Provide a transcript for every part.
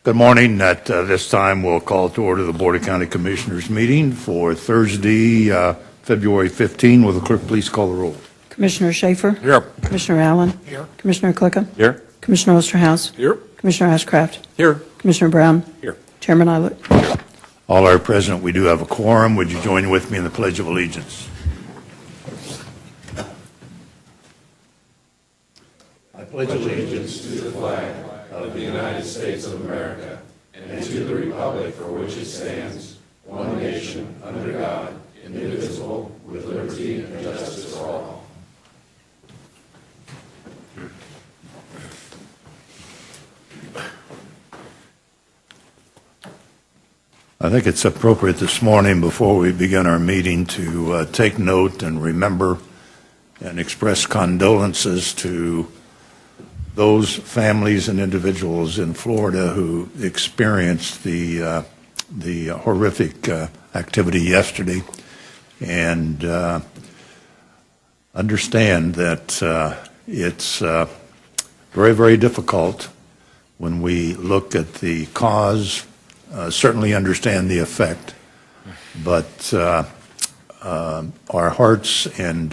Good morning. At this time, we'll call to order the Board of County Commissioners meeting for Thursday, February 15. Will the clerk please call the roll? Commissioner Schaefer? Here. Commissioner Allen? Here. Commissioner Clickham? Here. Commissioner Osterhaus? Here. Commissioner Ashcraft? Here. Commissioner Brown? Here. Chairman Eilert? All are present. We do have a quorum. Would you join with me in the Pledge of Allegiance? I pledge allegiance to the flag of the United States of America and to the republic for which it stands, one nation, under God, indivisible, with liberty and justice for all. I think it's appropriate this morning, before we begin our meeting, to take note and remember and express condolences to those families and individuals in Florida who experienced the horrific activity yesterday, and understand that it's very, very difficult when we look at the cause. Certainly understand the effect, but our hearts and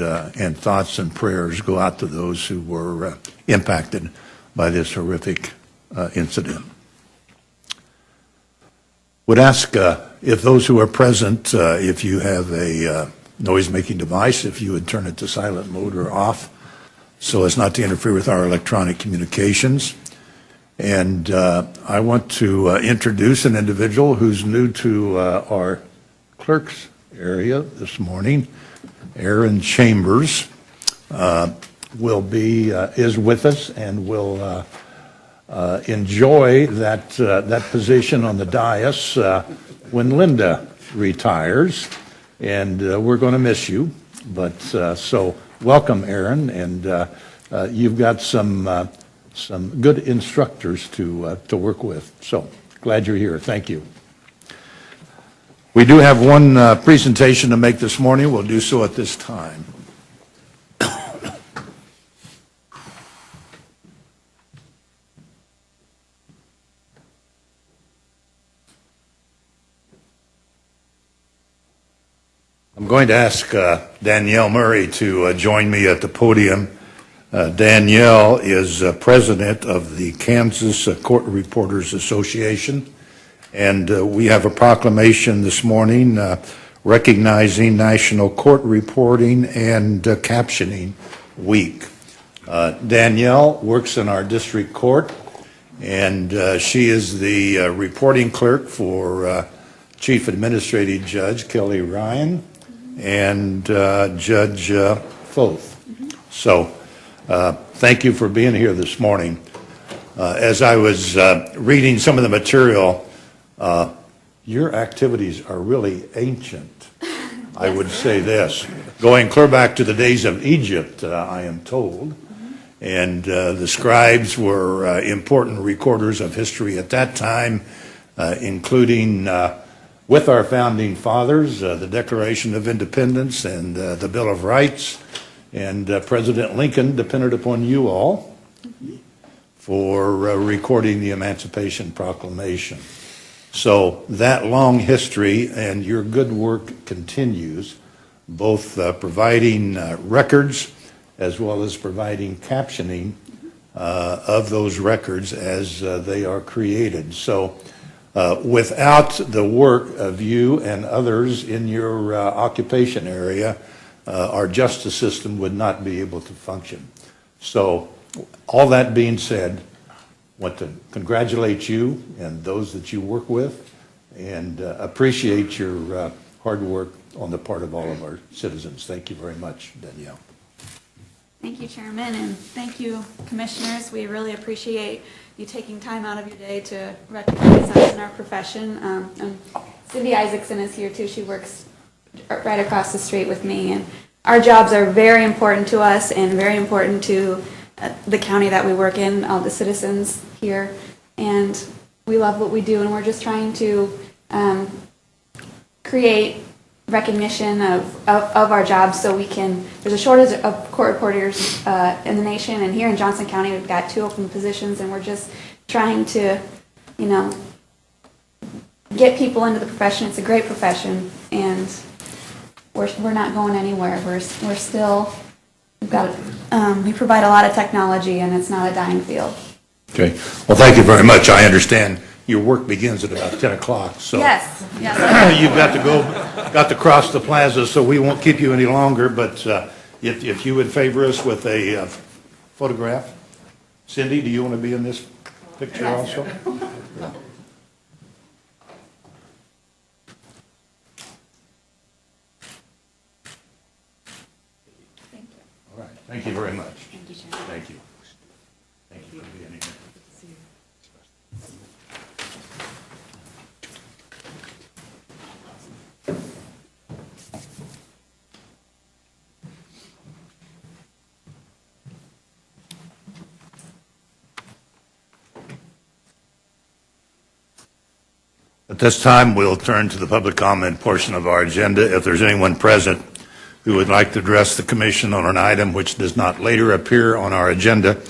thoughts and prayers go out to those who were impacted by this horrific incident. Would ask if those who are present, if you have a noise-making device, if you would turn it to silent mode or off, so as not to interfere with our electronic communications. And I want to introduce an individual who's new to our clerk's area this morning. Aaron Chambers is with us and will enjoy that position on the dais when Linda retires. And we're going to miss you. But so welcome, Aaron, and you've got some good instructors to work with. So glad you're here. Thank you. We do have one presentation to make this morning. We'll do so at this time. I'm going to ask Danielle Murray to join me at the podium. Danielle is president of the Kansas Court Reporters Association, and we have a proclamation this morning recognizing National Court Reporting and Captioning Week. Danielle works in our district court, and she is the reporting clerk for Chief Administrative Judge Kelly Ryan and Judge Foth. So thank you for being here this morning. As I was reading some of the material, your activities are really ancient. I would say this, going clear back to the days of Egypt, I am told, and the scribes were important recorders of history at that time, including with our founding fathers, the Declaration of Independence and the Bill of Rights. And President Lincoln depended upon you all for recording the Emancipation Proclamation. So that long history and your good work continues, both providing records as well as providing captioning of those records as they are created. So without the work of you and others in your occupation area, our justice system would not be able to function. So all that being said, I want to congratulate you and those that you work with, and appreciate your hard work on the part of all of our citizens. Thank you very much, Danielle. Thank you, Chairman, and thank you, Commissioners. We really appreciate you taking time out of your day to recognize us in our profession. And Cindy Isaacson is here too. She works right across the street with me, and our jobs are very important to us and very important to the county that we work in, all the citizens here, and we love what we do, and we're just trying to create recognition of our jobs so we can, there's a shortage of court reporters in the nation, and here in Johnson County we've got 2 open positions, and we're just trying to you know, get people into the profession. It's a great profession, and we're not going anywhere. We're still, we provide a lot of technology, and it's not a dying field. Okay. Well, thank you very much. I understand your work begins at about 10 o'clock, so. Yes, yes. You've got to cross the plaza, so we won't keep you any longer, but if you would favor us with a photograph. Cindy, do you want to be in this picture Yes. also? Thank you. All right. Thank you very much. Thank you, Chairman. Thank you. Thank you for being here. At this time, we'll turn to the public comment portion of our agenda. If there's anyone present who would like to address the commission on an item which does not later appear on our agenda,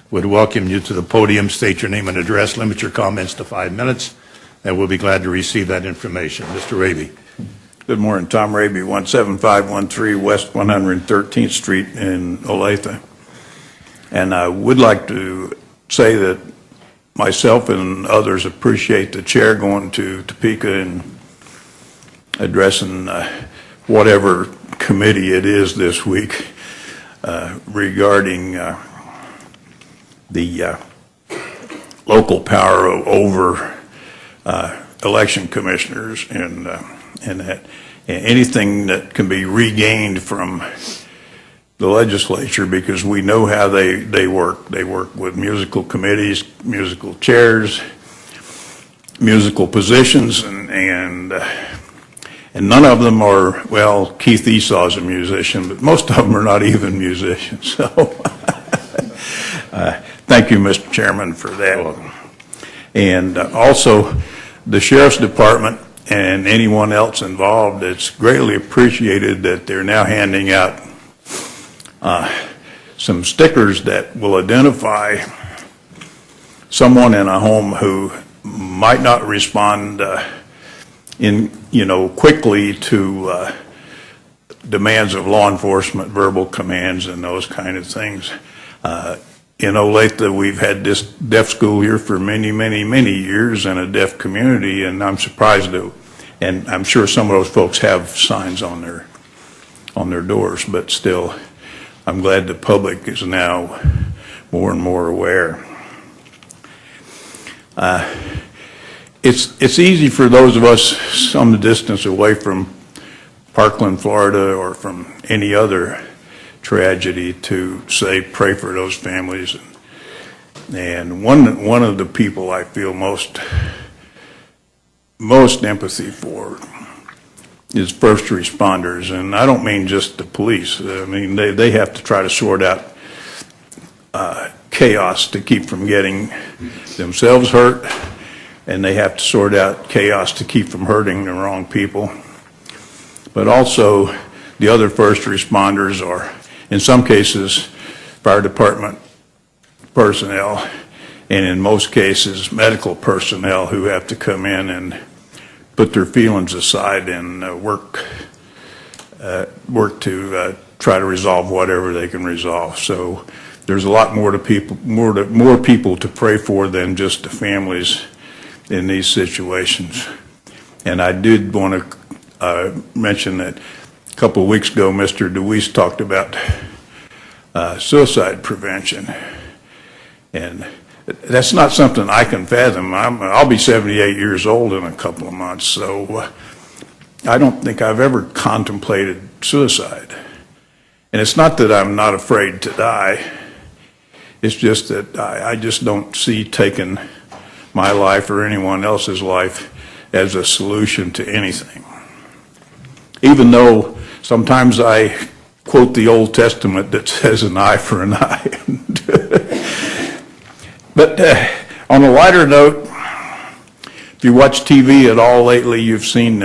would welcome you to the podium. State your name and address. Limit your comments to 5 minutes, and we'll be glad to receive that information. Mr. Raby. Good morning, Tom Raby, 17513 West 113th Street in Olathe. And I would like to say that myself and others appreciate the chair going to Topeka and addressing whatever committee it is this week regarding the local power over election commissioners and that anything that can be regained from the legislature, because we know how they work. They work with musical committees, musical chairs, musical positions, and none of them are, well, Keith Esau's a musician, but most of them are not even musicians. So thank you, Mr. Chairman, for that. And also the Sheriff's Department and anyone else involved, it's greatly appreciated that they're now handing out some stickers that will identify someone in a home who might not respond quickly to demands of law enforcement, verbal commands, and those kind of things. In Olathe, we've had this deaf school here for many, many, many years and a deaf community, and I'm surprised that, and I'm sure some of those folks have signs on their doors, but still, I'm glad the public is now more and more aware. It's easy for those of us some distance away from Parkland, Florida, or from any other tragedy to say pray for those families. And one of the people I feel most empathy for is first responders, and I don't mean just the police. I mean they have to try to sort out chaos to keep from getting themselves hurt, and they have to sort out chaos to keep from hurting the wrong people. But also the other first responders are, in some cases, fire department personnel, and in most cases medical personnel who have to come in and put their feelings aside and work to try to resolve whatever they can resolve. So there's a lot more people to pray for than just the families in these situations. And I did want to mention that a couple of weeks ago, Mr. DeWeese talked about suicide prevention, and that's not something I can fathom. I'll be 78 years old in a couple of months, so I don't think I've ever contemplated suicide. And it's not that I'm not afraid to die. It's just that I just don't see taking my life or anyone else's life as a solution to anything. Even though sometimes I quote the Old Testament that says an eye for an eye. But on a lighter note, if you watch TV at all lately, you've seen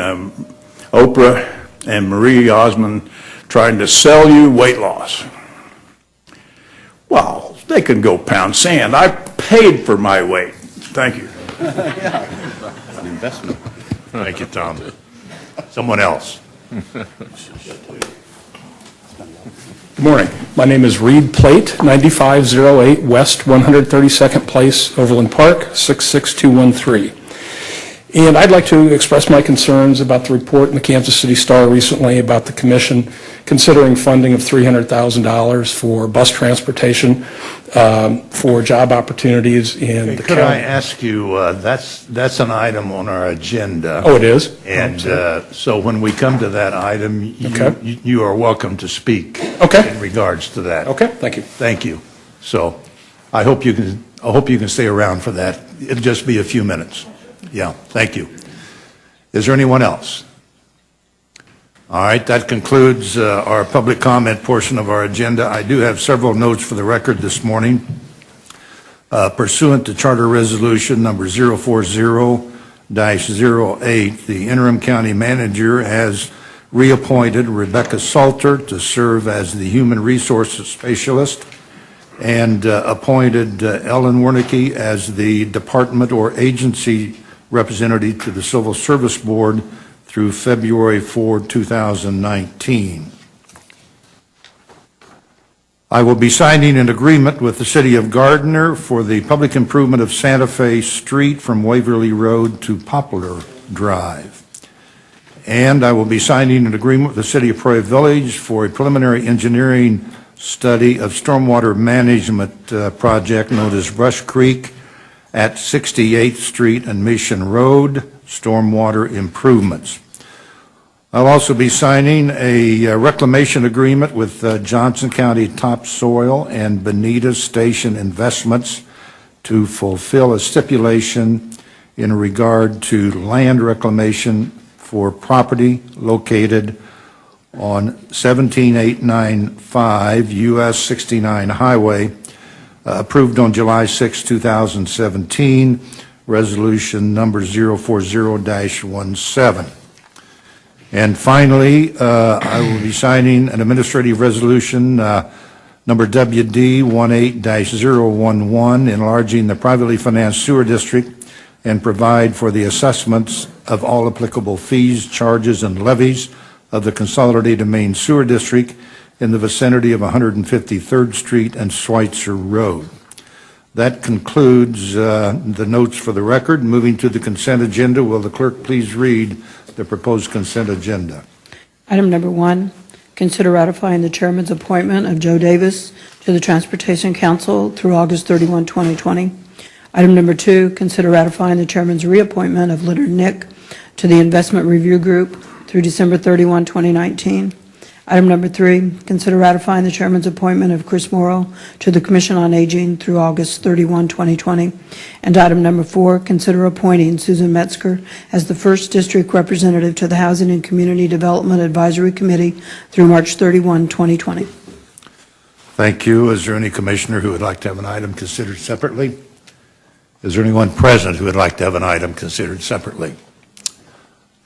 Oprah and Marie Osmond trying to sell you weight loss. Well, they can go pound sand. I paid for my weight. Thank you. An investment. Thank you, Tom. Someone else. Good morning. My name is Reed Plate, 9508 West 132nd Place, Overland Park, 66213. And I'd like to express my concerns about the report in the Kansas City Star recently about the commission considering funding of $300,000 for bus transportation for job opportunities in the county. Could I ask you, that's an item on our agenda. Oh, it is? And so when we come to that item, Okay. you are welcome to speak Okay. in regards to that. Okay, thank you. Thank you. So I hope you can stay around for that. It'll just be a few minutes. Yeah, thank you. Is there anyone else? All right, that concludes our public comment portion of our agenda. I do have several notes for the record this morning. Pursuant to Charter Resolution number 040-08, the interim county manager has reappointed Rebecca Salter to serve as the human resources specialist and appointed Ellen Wernicke as the department or agency representative to the Civil Service Board through February 4, 2019. I will be signing an agreement with the City of Gardner for the public improvement of Santa Fe Street from Waverly Road to Poplar Drive. And I will be signing an agreement with the City of Prairie Village for a preliminary engineering study of stormwater management project known as Brush Creek at 68th Street and Mission Road, stormwater improvements. I'll also be signing a reclamation agreement with Johnson County Topsoil and Bonita Station Investments to fulfill a stipulation in regard to land reclamation for property located on 17895 US 69 Highway, approved on July 6, 2017, resolution number 040-17. And finally, I will be signing an administrative resolution number WD 18-011, enlarging the privately financed sewer district and provide for the assessments of all applicable fees, charges, and levies of the Consolidated Main Sewer District in the vicinity of 153rd Street and Schweitzer Road. That concludes the notes for the record. Moving to the consent agenda, will the clerk please read the proposed consent agenda? Item number 1, consider ratifying the chairman's appointment of Joe Davis to the Transportation Council through August 31, 2020. Item number 2, consider ratifying the chairman's reappointment of Leonard Nick to the Investment Review Group through December 31, 2019. Item number 3, consider ratifying the chairman's appointment of Chris Morrow to the Commission on Aging through August 31, 2020. And item number 4, consider appointing Susan Metzger as the first district representative to the Housing and Community Development Advisory Committee through March 31, 2020. Thank you. Is there any commissioner who would like to have an item considered separately? Is there anyone present who would like to have an item considered separately?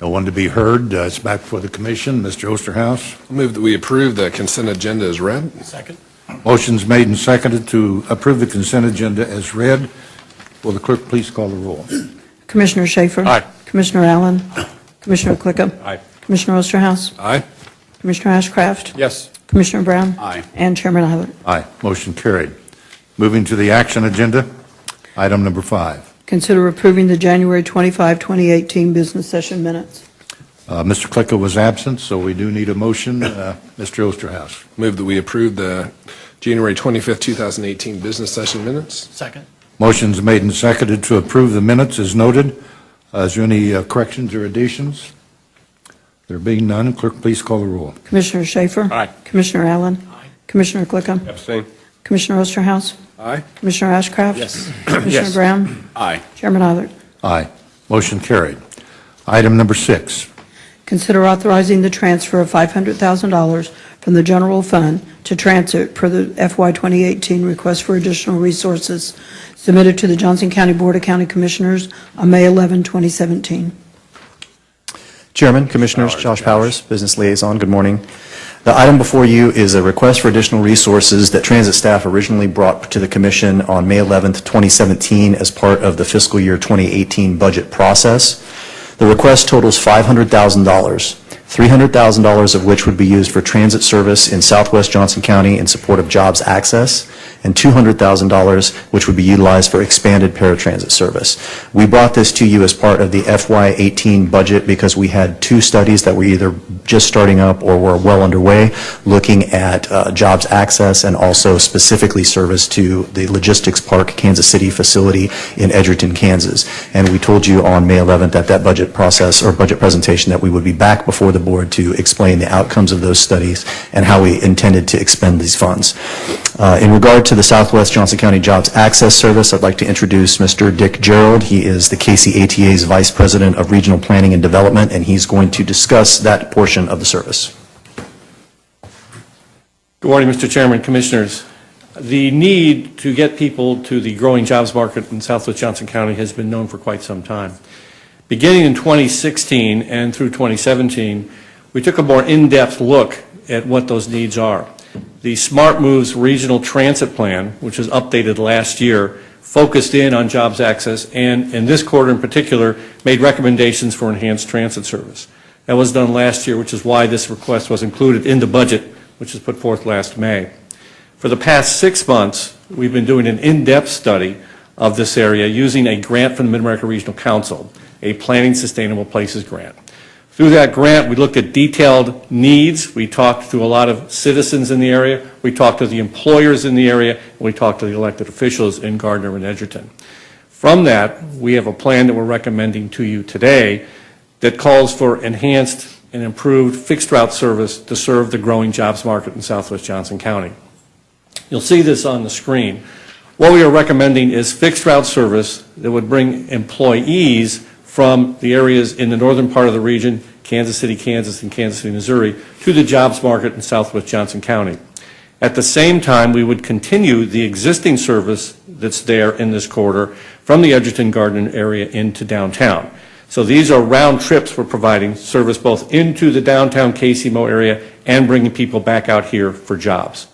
No one to be heard. It's back before the commission. Mr. Osterhaus. I move that we approve the consent agenda as read. Second. Motion's made and seconded to approve the consent agenda as read. Will the clerk please call the roll? Commissioner Schaefer. Aye. Commissioner Allen. Commissioner Clickham. Aye. Commissioner Osterhaus. Aye. Commissioner Ashcraft. Yes. Commissioner Brown. Aye. And Chairman Eilert. Aye. Motion carried. Moving to the action agenda, item number 5. Consider approving the January 25, 2018 business session minutes. Mr. Klicka was absent, so we do need a motion. Mr. Osterhaus. Move that we approve the January 25th, 2018 business session minutes. Second. Motion's made and seconded to approve the minutes as noted. Is there any corrections or additions? There being none, clerk, please call the roll. Commissioner Schaefer. Aye. Commissioner Allen. Commissioner Clickham. Abstain. Commissioner Osterhaus. Aye. Commissioner Ashcraft. Yes. Commissioner Yes. Brown. Aye. Chairman Eilert. Aye. Motion carried. Item number 6. Consider authorizing the transfer of $500,000 from the general fund to transit per the FY 2018 request for additional resources submitted to the Johnson County Board of County Commissioners on May 11, 2017. Chairman, Commissioners, Josh Powers, Business Liaison, good morning. The item before you is a request for additional resources that transit staff originally brought to the commission on May 11th, 2017 as part of the fiscal year 2018 budget process. The request totals $500,000, $300,000 of which would be used for transit service in southwest Johnson County in support of Jobs Access, and $200,000 which would be utilized for expanded paratransit service. We brought this to you as part of the FY18 budget because we had two studies that were either just starting up or were well underway looking at Jobs Access and also specifically service to the Logistics Park Kansas City facility in Edgerton, Kansas. And we told you on May 11th at that budget process or budget presentation that we would be back before the board to explain the outcomes of those studies and how we intended to expend these funds. In regard to the Southwest Johnson County Jobs Access Service, I'd like to introduce Mr. Dick Gerald. He is the KCATA's Vice President of Regional Planning and Development, and he's going to discuss that portion of the service. Good morning, Mr. Chairman, Commissioners. The need to get people to the growing jobs market in Southwest Johnson County has been known for quite some time. Beginning in 2016 and through 2017, we took a more in-depth look at what those needs are. The Smart Moves Regional Transit Plan, which was updated last year, focused in on jobs access and, in this quarter in particular, made recommendations for enhanced transit service. That was done last year, which is why this request was included in the budget, which was put forth last May. For the past 6 months, we've been doing an in-depth study of this area using a grant from the Mid-America Regional Council, a Planning Sustainable Places grant. Through that grant, we looked at detailed needs. We talked to a lot of citizens in the area. We talked to the employers in the area. And we talked to the elected officials in Gardner and Edgerton. From that, we have a plan that we're recommending to you today that calls for enhanced and improved fixed route service to serve the growing jobs market in Southwest Johnson County. You'll see this on the screen. What we are recommending is fixed route service that would bring employees from the areas in the northern part of the region, Kansas City, Kansas, and Kansas City, Missouri, to the jobs market in Southwest Johnson County. At the same time, we would continue the existing service that's there in this corridor from the Edgerton-Gardner area into downtown. So these are round trips we're providing, service both into the downtown KCMO area and bringing people back out here for jobs.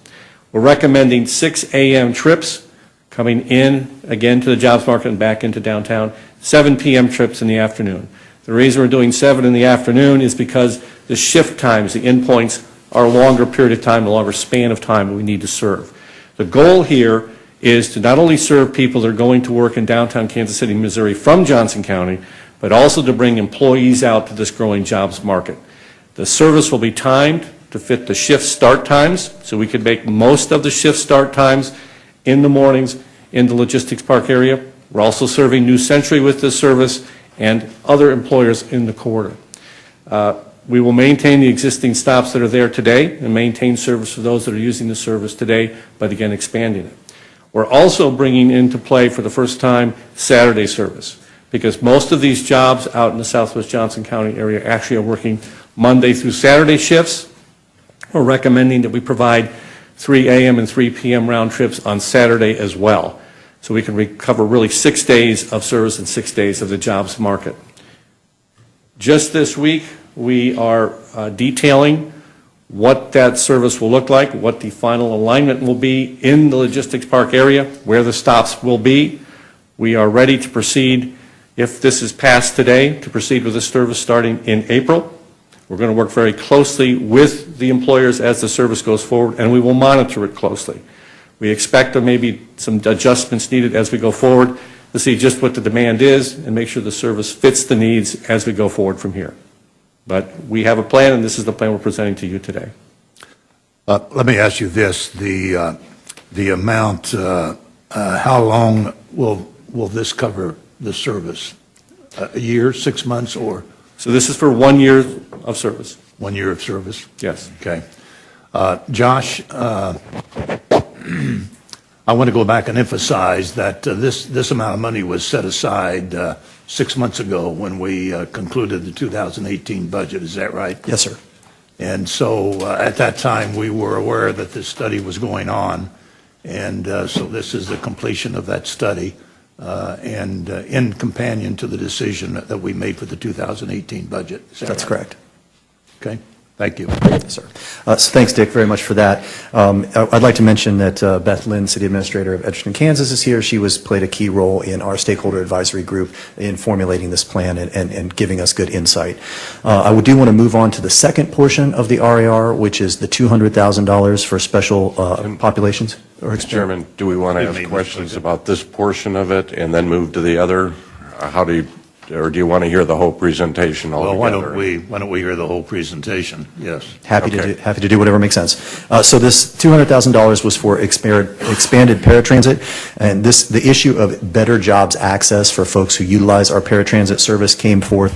We're recommending 6 a.m. trips coming in, again, to the jobs market and back into downtown, 7 p.m. trips in the afternoon. The reason we're doing 7 in the afternoon is because the shift times, the endpoints, are a longer period of time, a longer span of time we need to serve. The goal here is to not only serve people that are going to work in downtown Kansas City, Missouri from Johnson County, but also to bring employees out to this growing jobs market. The service will be timed to fit the shift start times, so we can make most of the shift start times in the mornings in the Logistics Park area. We're also serving New Century with this service and other employers in the corridor. We will maintain the existing stops that are there today and maintain service for those that are using the service today, but again expanding it. We're also bringing into play for the first time Saturday service, because most of these jobs out in the Southwest Johnson County area actually are working Monday through Saturday shifts. We're recommending that we provide 3 a.m. and 3 p.m. round trips on Saturday as well, so we can recover really 6 days of service and 6 days of the jobs market. Just this week, we are detailing what that service will look like, what the final alignment will be in the Logistics Park area, where the stops will be. We are ready to proceed, if this is passed today, to proceed with the service starting in April. We're going to work very closely with the employers as the service goes forward, and we will monitor it closely. We expect there may be some adjustments needed as we go forward to see just what the demand is and make sure the service fits the needs as we go forward from here. But we have a plan, and this is the plan we're presenting to you today. Let me ask you this, the amount, how long will this cover the service? A year, 6 months, or? So this is for 1 year of service. 1 year of service? Yes. Okay. Josh, I want to go back and emphasize that this amount of money was set aside 6 months ago when we concluded the 2018 budget. Is that right? Yes, sir. And so at that time, we were aware that this study was going on, and so this is the completion of that study and in companion to the decision that we made for the 2018 budget. Is that That's right? correct. Okay. Thank you. Yes, sir. So thanks, Dick, very much for that. I'd like to mention that Beth Lynn, City Administrator of Edgerton, Kansas, is here. She played a key role in our stakeholder advisory group in formulating this plan and giving us good insight. I do want to move on to the second portion of the RAR, which is the $200,000 for special populations. Mr. Chairman, do we want to ask questions about this portion of it and then move to the other? Or do you want to hear the whole presentation altogether? Well, why don't we hear the whole presentation? Yes. Happy to do whatever makes sense. So this $200,000 was for expanded paratransit, and the issue of better jobs access for folks who utilize our paratransit service came forth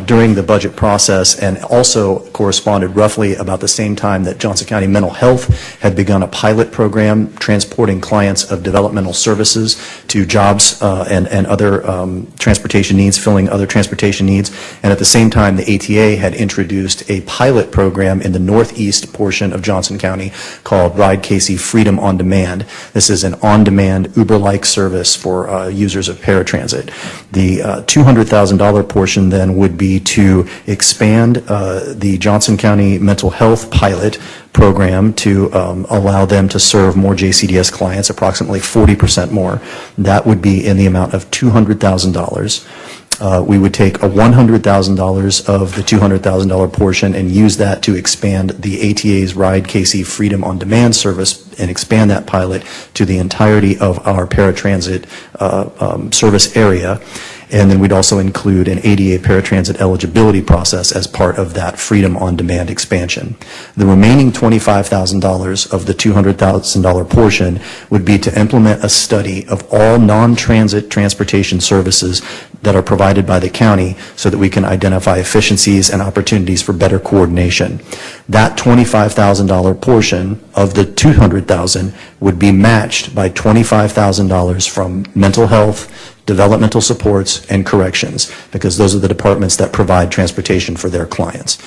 during the budget process, and also corresponded roughly about the same time that Johnson County Mental Health had begun a pilot program transporting clients of developmental services to jobs and other transportation needs, filling other transportation needs. And at the same time, the ATA had introduced a pilot program in the northeast portion of Johnson County called Ride Casey Freedom on Demand. This is an on-demand Uber-like service for users of paratransit. The $200,000 portion then would be to expand the Johnson County Mental Health pilot program to allow them to serve more JCDS clients, approximately 40% more. That would be in the amount of $200,000. We would take a $100,000 of the $200,000 portion and use that to expand the ATA's Ride Casey Freedom on Demand service and expand that pilot to the entirety of our paratransit service area. And then we'd also include an ADA paratransit eligibility process as part of that Freedom on Demand expansion. The remaining $25,000 of the $200,000 portion would be to implement a study of all non-transit transportation services that are provided by the county so that we can identify efficiencies and opportunities for better coordination. That $25,000 portion of the $200,000 would be matched by $25,000 from mental health, developmental supports, and corrections, because those are the departments that provide transportation for their clients.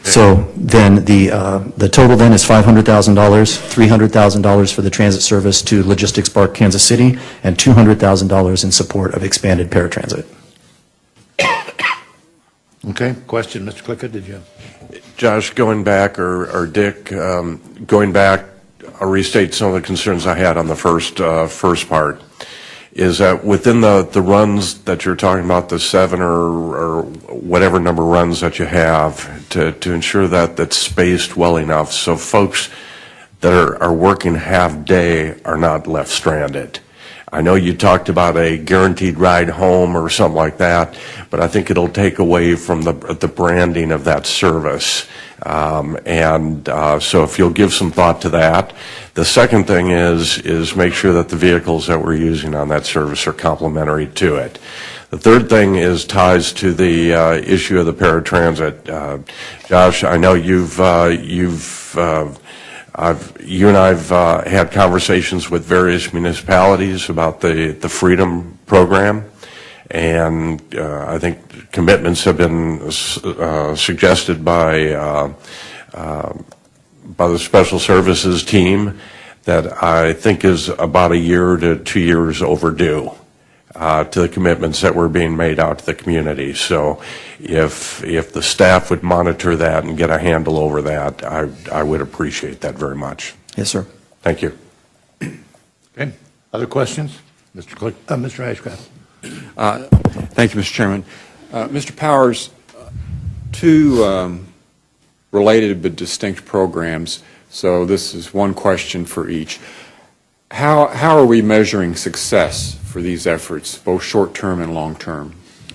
So then the total then is $500,000, $300,000 for the transit service to Logistics Park, Kansas City, and $200,000 in support of expanded paratransit. Okay, question, Mr. Clicker, did you? Josh, going back, or Dick, going back, I'll restate some of the concerns I had on the first part. Is that within the runs that you're talking about, the 7 or whatever number of runs that you have, to ensure that that's spaced well enough so folks that are working half day are not left stranded. I know you talked about a guaranteed ride home or something like that, but I think it'll take away from the branding of that service. So if you'll give some thought to that. The second thing is make sure that the vehicles that we're using on that service are complementary to it. The third thing ties to the issue of the paratransit. Josh, I know you and I've had conversations with various municipalities about the Freedom program, and I think commitments have been suggested by the Special Services team that I think is about 1 year to 2 years overdue to the commitments that were being made out to the community. So if the staff would monitor that and get a handle over that, I would appreciate that very much. Yes, sir. Thank you. Okay, other questions? Mr. Ashcraft. Thank you, Mr. Chairman. Mr. Powers, two related but distinct programs, so this is one question for each. How are we measuring success for these efforts, both short-term and long-term?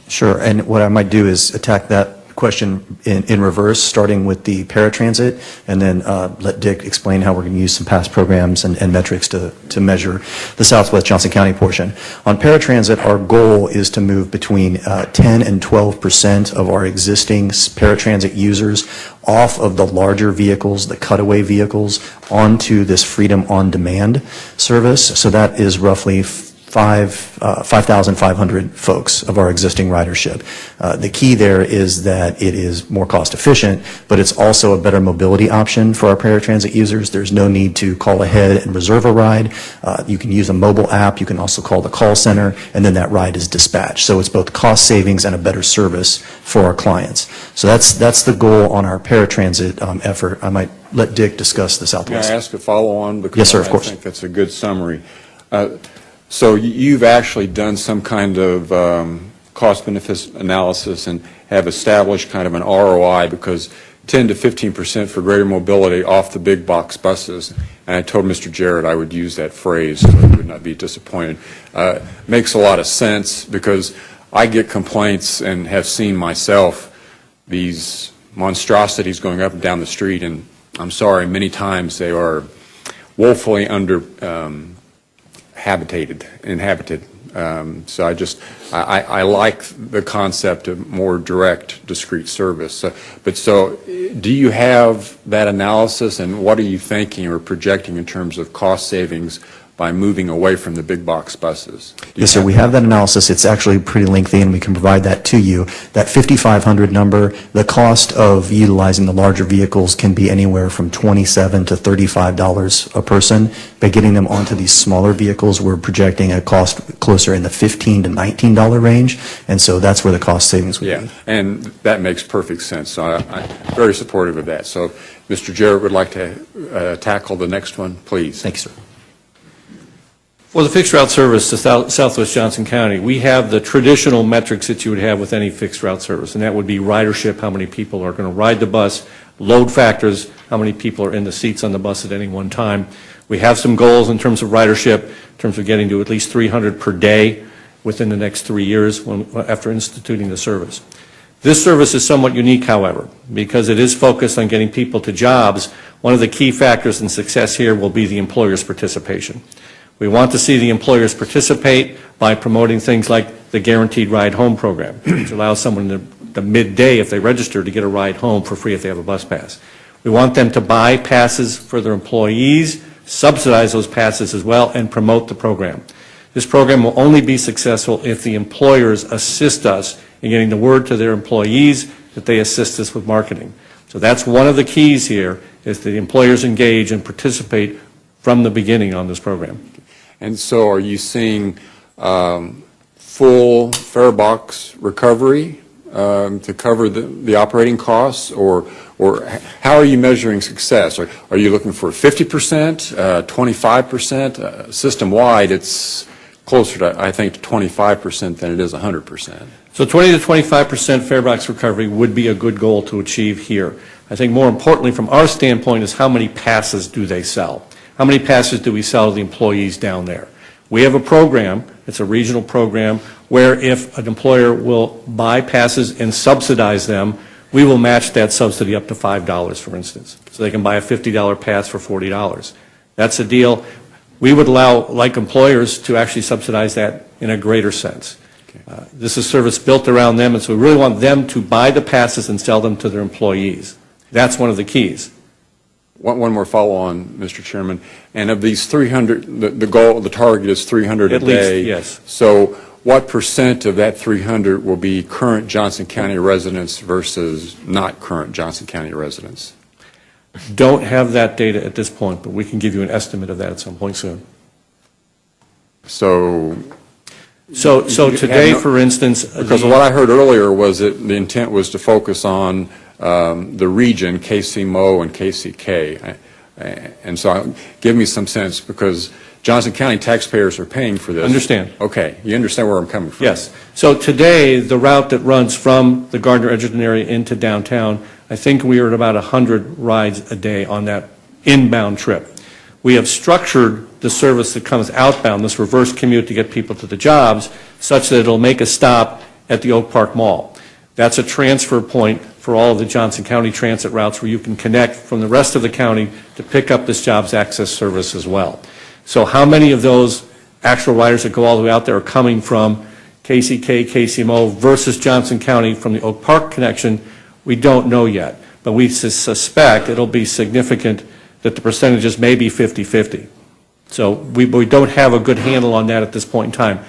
Sure, and what I might do is attack that question in reverse, starting with the paratransit, and then let Dick explain how we're going to use some past programs and metrics to measure the Southwest Johnson County portion. On paratransit, our goal is to move between 10 and 12% of our existing paratransit users off of the larger vehicles, the cutaway vehicles, onto this Freedom on Demand service. So that is roughly 5,500 folks of our existing ridership. The key there is that it is more cost efficient, but it's also a better mobility option for our paratransit users. There's no need to call ahead and reserve a ride. You can use a mobile app. You can also call the call center, and then that ride is dispatched. So it's both cost savings and a better service for our clients. So that's the goal on our paratransit effort. I might let Dick discuss the May Southwest. I ask a follow-on? Yes, sir, of Because course. I think that's a good summary. So you've actually done some kind of cost-benefit analysis and have established kind of an ROI, because 10 to 15% for greater mobility off the big box buses, and I told Mr. Jarrett I would use that phrase so he would not be disappointed, makes a lot of sense, because I get complaints and have seen myself these monstrosities going up and down the street, and I'm sorry, many times they are woefully inhabited. So I like the concept of more direct, discrete service. So do you have that analysis, and what are you thinking or projecting in terms of cost savings by moving away from the big box buses? Yes, sir. We have that analysis. It's actually pretty lengthy, and we can provide that to you. That 5,500 number, the cost of utilizing the larger vehicles can be anywhere from $27 to $35 a person. By getting them onto these smaller vehicles, we're projecting a cost closer in the $15 to $19 range, and so that's where the cost savings would be. Yeah, and that makes perfect sense. So I'm very supportive of that. So Mr. Jarrett would like to tackle the next one, please. Thank you, sir. For the fixed route service to Southwest Johnson County, we have the traditional metrics that you would have with any fixed route service, and that would be ridership, how many people are going to ride the bus, load factors, how many people are in the seats on the bus at any one time. We have some goals in terms of ridership, in terms of getting to at least 300 per day within the next 3 years after instituting the service. This service is somewhat unique, however, because it is focused on getting people to jobs. One of the key factors in success here will be the employer's participation. We want to see the employers participate by promoting things like the Guaranteed Ride Home program, which allows someone the midday, if they register, to get a ride home for free if they have a bus pass. We want them to buy passes for their employees, subsidize those passes as well, and promote the program. This program will only be successful if the employers assist us in getting the word to their employees that they assist us with marketing. So that's one of the keys here, is that the employers engage and participate from the beginning on this program. And so are you seeing full fare box recovery to cover the operating costs, or how are you measuring success? Are you looking for 50%, 25%? System-wide, it's closer to, I think, to 25% than it is 100%. So 20 to 25% fare box recovery would be a good goal to achieve here. I think more importantly from our standpoint is how many passes do they sell? How many passes do we sell to the employees down there? We have a program, it's a regional program, where if an employer will buy passes and subsidize them, we will match that subsidy up to $5, for instance. So they can buy a $50 pass for $40. That's a deal. We would allow, like employers, to actually subsidize that in a greater sense. This is service built around them, and so we really want them to buy the passes and sell them to their employees. That's one of the keys. One more follow-on, Mr. Chairman. And of these 300, the goal, the target is 300 a day. At least, yes. So what percent of that 300 will be current Johnson County residents versus not current Johnson County residents? Don't have that data at this point, but we can give you an estimate of that at some point soon. So today, for instance, because what I heard earlier was that the intent was to focus on the region, KCMO and KCK. And so give me some sense, because Johnson County taxpayers are paying for this. Understand. Okay. You understand where I'm coming from? Yes. So today, the route that runs from the Gardner-Edgerton area into downtown, I think we are at about 100 rides a day on that inbound trip. We have structured the service that comes outbound, this reverse commute to get people to the jobs, such that it'll make a stop at the Oak Park Mall. That's a transfer point for all of the Johnson County transit routes where you can connect from the rest of the county to pick up this jobs access service as well. So how many of those actual riders that go all the way out there are coming from KCK, KCMO versus Johnson County from the Oak Park connection, we don't know yet. But we suspect it'll be significant that the percentages may be 50-50. So we don't have a good handle on that at this point in time.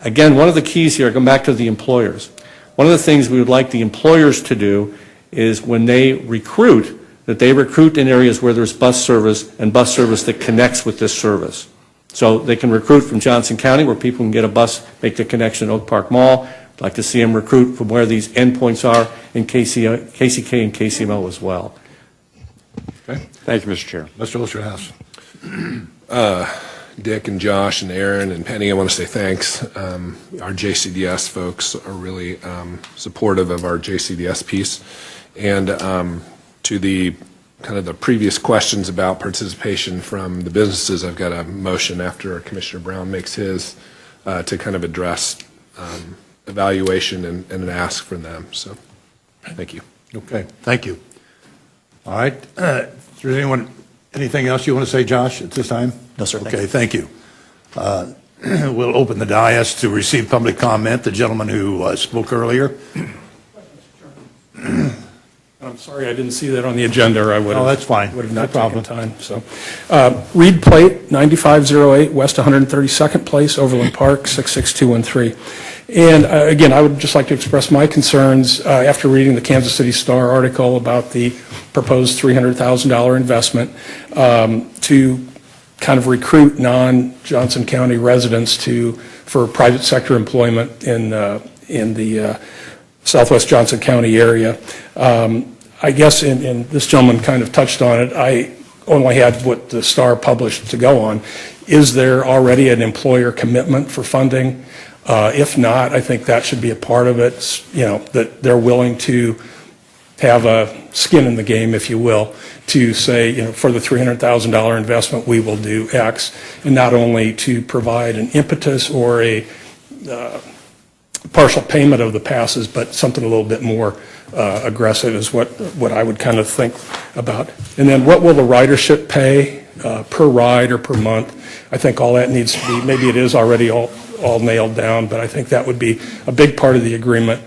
Again, one of the keys here, going back to the employers, one of the things we would like the employers to do is when they recruit, that they recruit in areas where there's bus service and bus service that connects with this service. So they can recruit from Johnson County where people can get a bus, make the connection to Oak Park Mall. I'd like to see them recruit from where these endpoints are in KCK and KCMO as well. Okay. Thank you, Mr. Chair. Mr. Osterhaus. Dick and Josh and Aaron and Penny, I want to say thanks. Our JCDS folks are really supportive of our JCDS piece. And to the kind of the previous questions about participation from the businesses, I've got a motion after Commissioner Brown makes his to kind of address evaluation and an ask from them. So thank you. Okay, thank you. All right, is there anything else you want to say, Josh, at this time? No, sir. Okay, thank you. We'll open the dais to receive public comment. The gentleman who spoke earlier. I'm sorry I didn't see that on the agenda, or I would have. Oh, that's fine. Would have No not problem. taken time, so. Reed Plate, 9508 West 132nd Place, Overland Park, 66213. And again, I would just like to express my concerns after reading the Kansas City Star article about the proposed $300,000 investment to kind of recruit non-Johnson County residents for private sector employment in the Southwest Johnson County area. I guess, and this gentleman kind of touched on it, I only had what the Star published to go on. Is there already an employer commitment for funding? If not, I think that should be a part of it, that they're willing to have a skin in the game, if you will, to say, for the $300,000 investment, we will do X, and not only to provide an impetus or a partial payment of the passes, but something a little bit more aggressive is what I would kind of think about. And then what will the ridership pay per ride or per month? I think all that needs to be, maybe it is already all nailed down, but I think that would be a big part of the agreement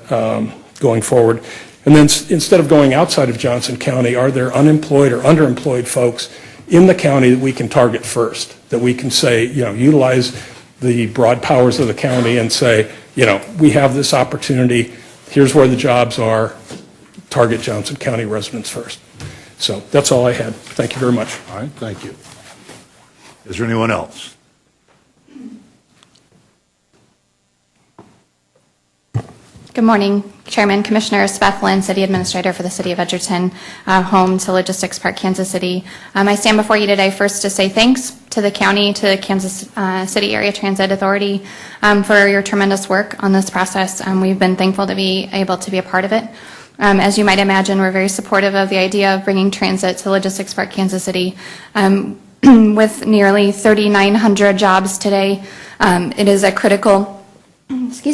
going forward. And then instead of going outside of Johnson County, are there unemployed or underemployed folks in the county that we can target first, that we can say, utilize the broad powers of the county and say, we have this opportunity, here's where the jobs are, target Johnson County residents first. So that's all I had. Thank you very much. All right, thank you. Is there anyone else? Good morning, Chairman, Commissioners. Beth Lynn, City Administrator for the City of Edgerton, home to Logistics Park, Kansas City. I stand before you today first to say thanks to the county, to the Kansas City Area Transit Authority for your tremendous work on this process. We've been thankful to be able to be a part of it. As you might imagine, we're very supportive of the idea of bringing transit to Logistics Park, Kansas City. With nearly 3,900 jobs today, it is a critical, it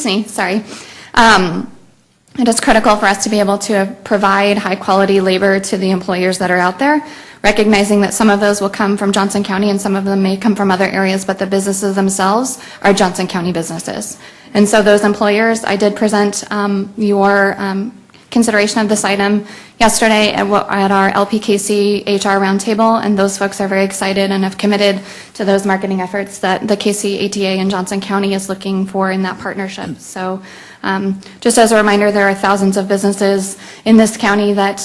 is critical for us to be able to provide high-quality labor to the employers that are out there, recognizing that some of those will come from Johnson County and some of them may come from other areas, but the businesses themselves are Johnson County businesses. And so those employers, I did present your consideration of this item yesterday at our LPKC HR roundtable, and those folks are very excited and have committed to those marketing efforts that the KCATA in Johnson County is looking for in that partnership. So just as a reminder, there are thousands of businesses in this county that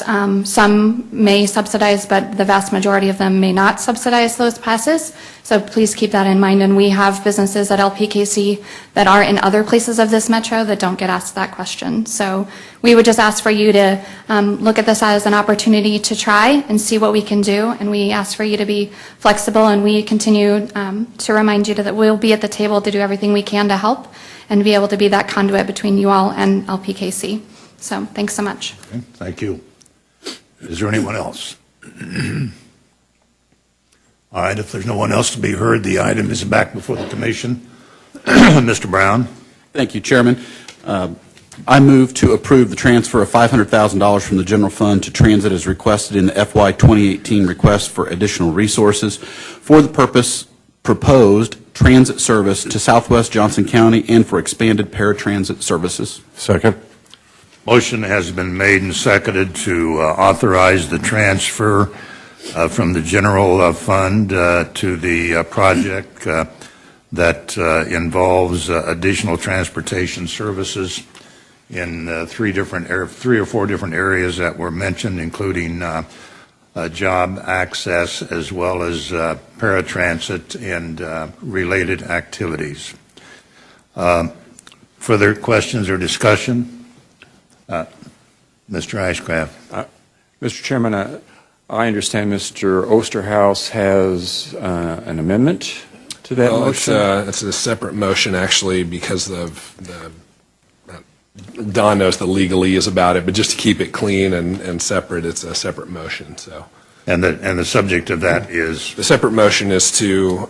some may subsidize, but the vast majority of them may not subsidize those passes. So please keep that in mind. And we have businesses at LPKC that are in other places of this metro that don't get asked that question. So we would just ask for you to look at this as an opportunity to try and see what we can do. And we ask for you to be flexible, and we continue to remind you that we'll be at the table to do everything we can to help and be able to be that conduit between you all and LPKC. So thanks so much. Okay, thank you. Is there anyone else? All right, if there's no one else to be heard, the item is back before the commission. Mr. Brown. Thank you, Chairman. I move to approve the transfer of $500,000 from the general fund to transit as requested in the FY 2018 request for additional resources for the purpose proposed transit service to Southwest Johnson County and for expanded paratransit services. Second. Motion has been made and seconded to authorize the transfer from the general fund to the project that involves additional transportation services in three or four different areas that were mentioned, including job access as well as paratransit and related activities. Further questions or discussion? Mr. Ashcraft. Mr. Chairman, I understand Mr. Osterhaus has an amendment to that motion? It's a separate motion, actually, because Don knows the legalese about it, but just to keep it clean and separate, it's a separate motion, so. And the subject of that is? The separate motion is to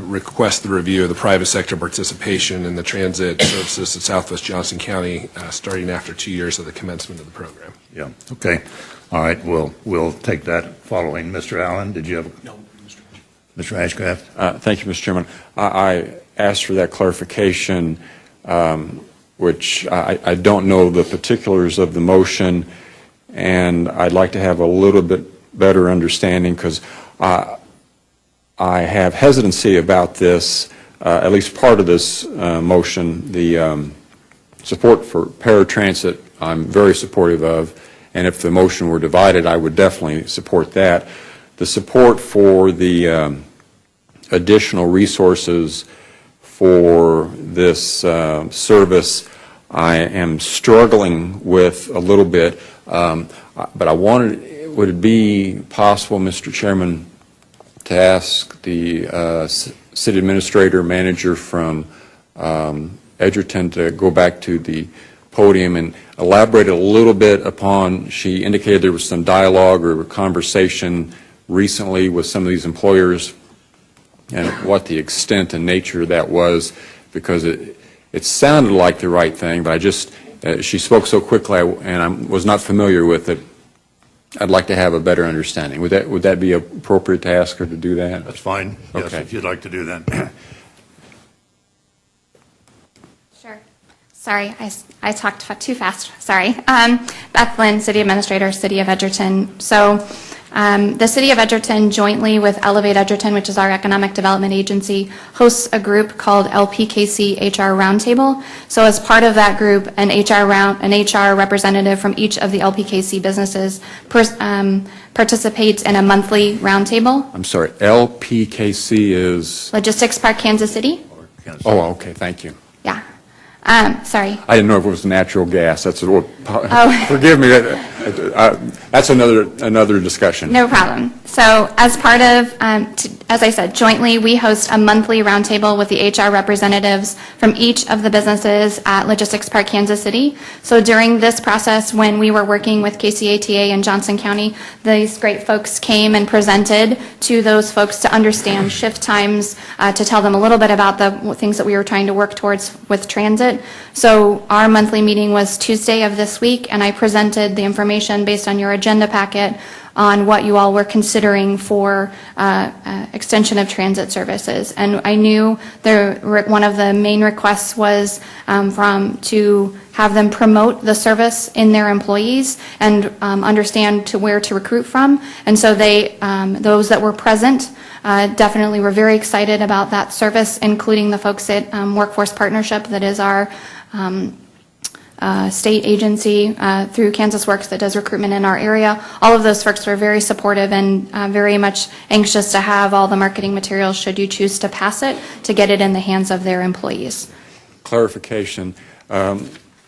request the review of the private sector participation in the transit services of Southwest Johnson County, starting after 2 years of the commencement of the program. Yeah, okay. All right, we'll take that following. Mr. Allen, did you have? No, Mr. Ashcraft? Thank you, Mr. Chairman. I asked for that clarification, which I don't know the particulars of the motion, and I'd like to have a little bit better understanding, because I have hesitancy about this, at least part of this motion. The support for paratransit I'm very supportive of, and if the motion were divided, I would definitely support that. The support for the additional resources for this service, I am struggling with a little bit, but I wanted, would it be possible, Mr. Chairman, to ask the city administrator manager from Edgerton to go back to the podium and elaborate a little bit upon, she indicated there was some dialogue or conversation recently with some of these employers, and what the extent and nature of that was, because it sounded like the right thing, but I just, she spoke so quickly and I was not familiar with it. I'd like to have a better understanding. Would that be appropriate to ask her to do that? That's fine. Yes, Okay. if you'd like to do that. Sure. Sorry, I talked too fast. Sorry. Beth Lynn, City Administrator, City of Edgerton. So the City of Edgerton, jointly with Elevate Edgerton, which is our economic development agency, hosts a group called LPKC HR Roundtable. So as part of that group, an HR representative from each of the LPKC businesses participates in a monthly roundtable. I'm sorry, LPKC is? Logistics Park, Kansas City. Oh, okay, thank you. Yeah. Sorry. I didn't know if it was natural gas. That's what, forgive me, that's another discussion. No problem. So as part of, as I said, jointly, we host a monthly roundtable with the HR representatives from each of the businesses at Logistics Park, Kansas City. So during this process, when we were working with KCATA in Johnson County, these great folks came and presented to those folks to understand shift times, to tell them a little bit about the things that we were trying to work towards with transit. So our monthly meeting was Tuesday of this week, and I presented the information based on your agenda packet on what you all were considering for extension of transit services. And I knew one of the main requests was to have them promote the service in their employees and understand where to recruit from. And so those that were present definitely were very excited about that service, including the folks at Workforce Partnership, that is our state agency through Kansas Works that does recruitment in our area. All of those folks were very supportive and very much anxious to have all the marketing materials, should you choose to pass it, to get it in the hands of their employees. Clarification.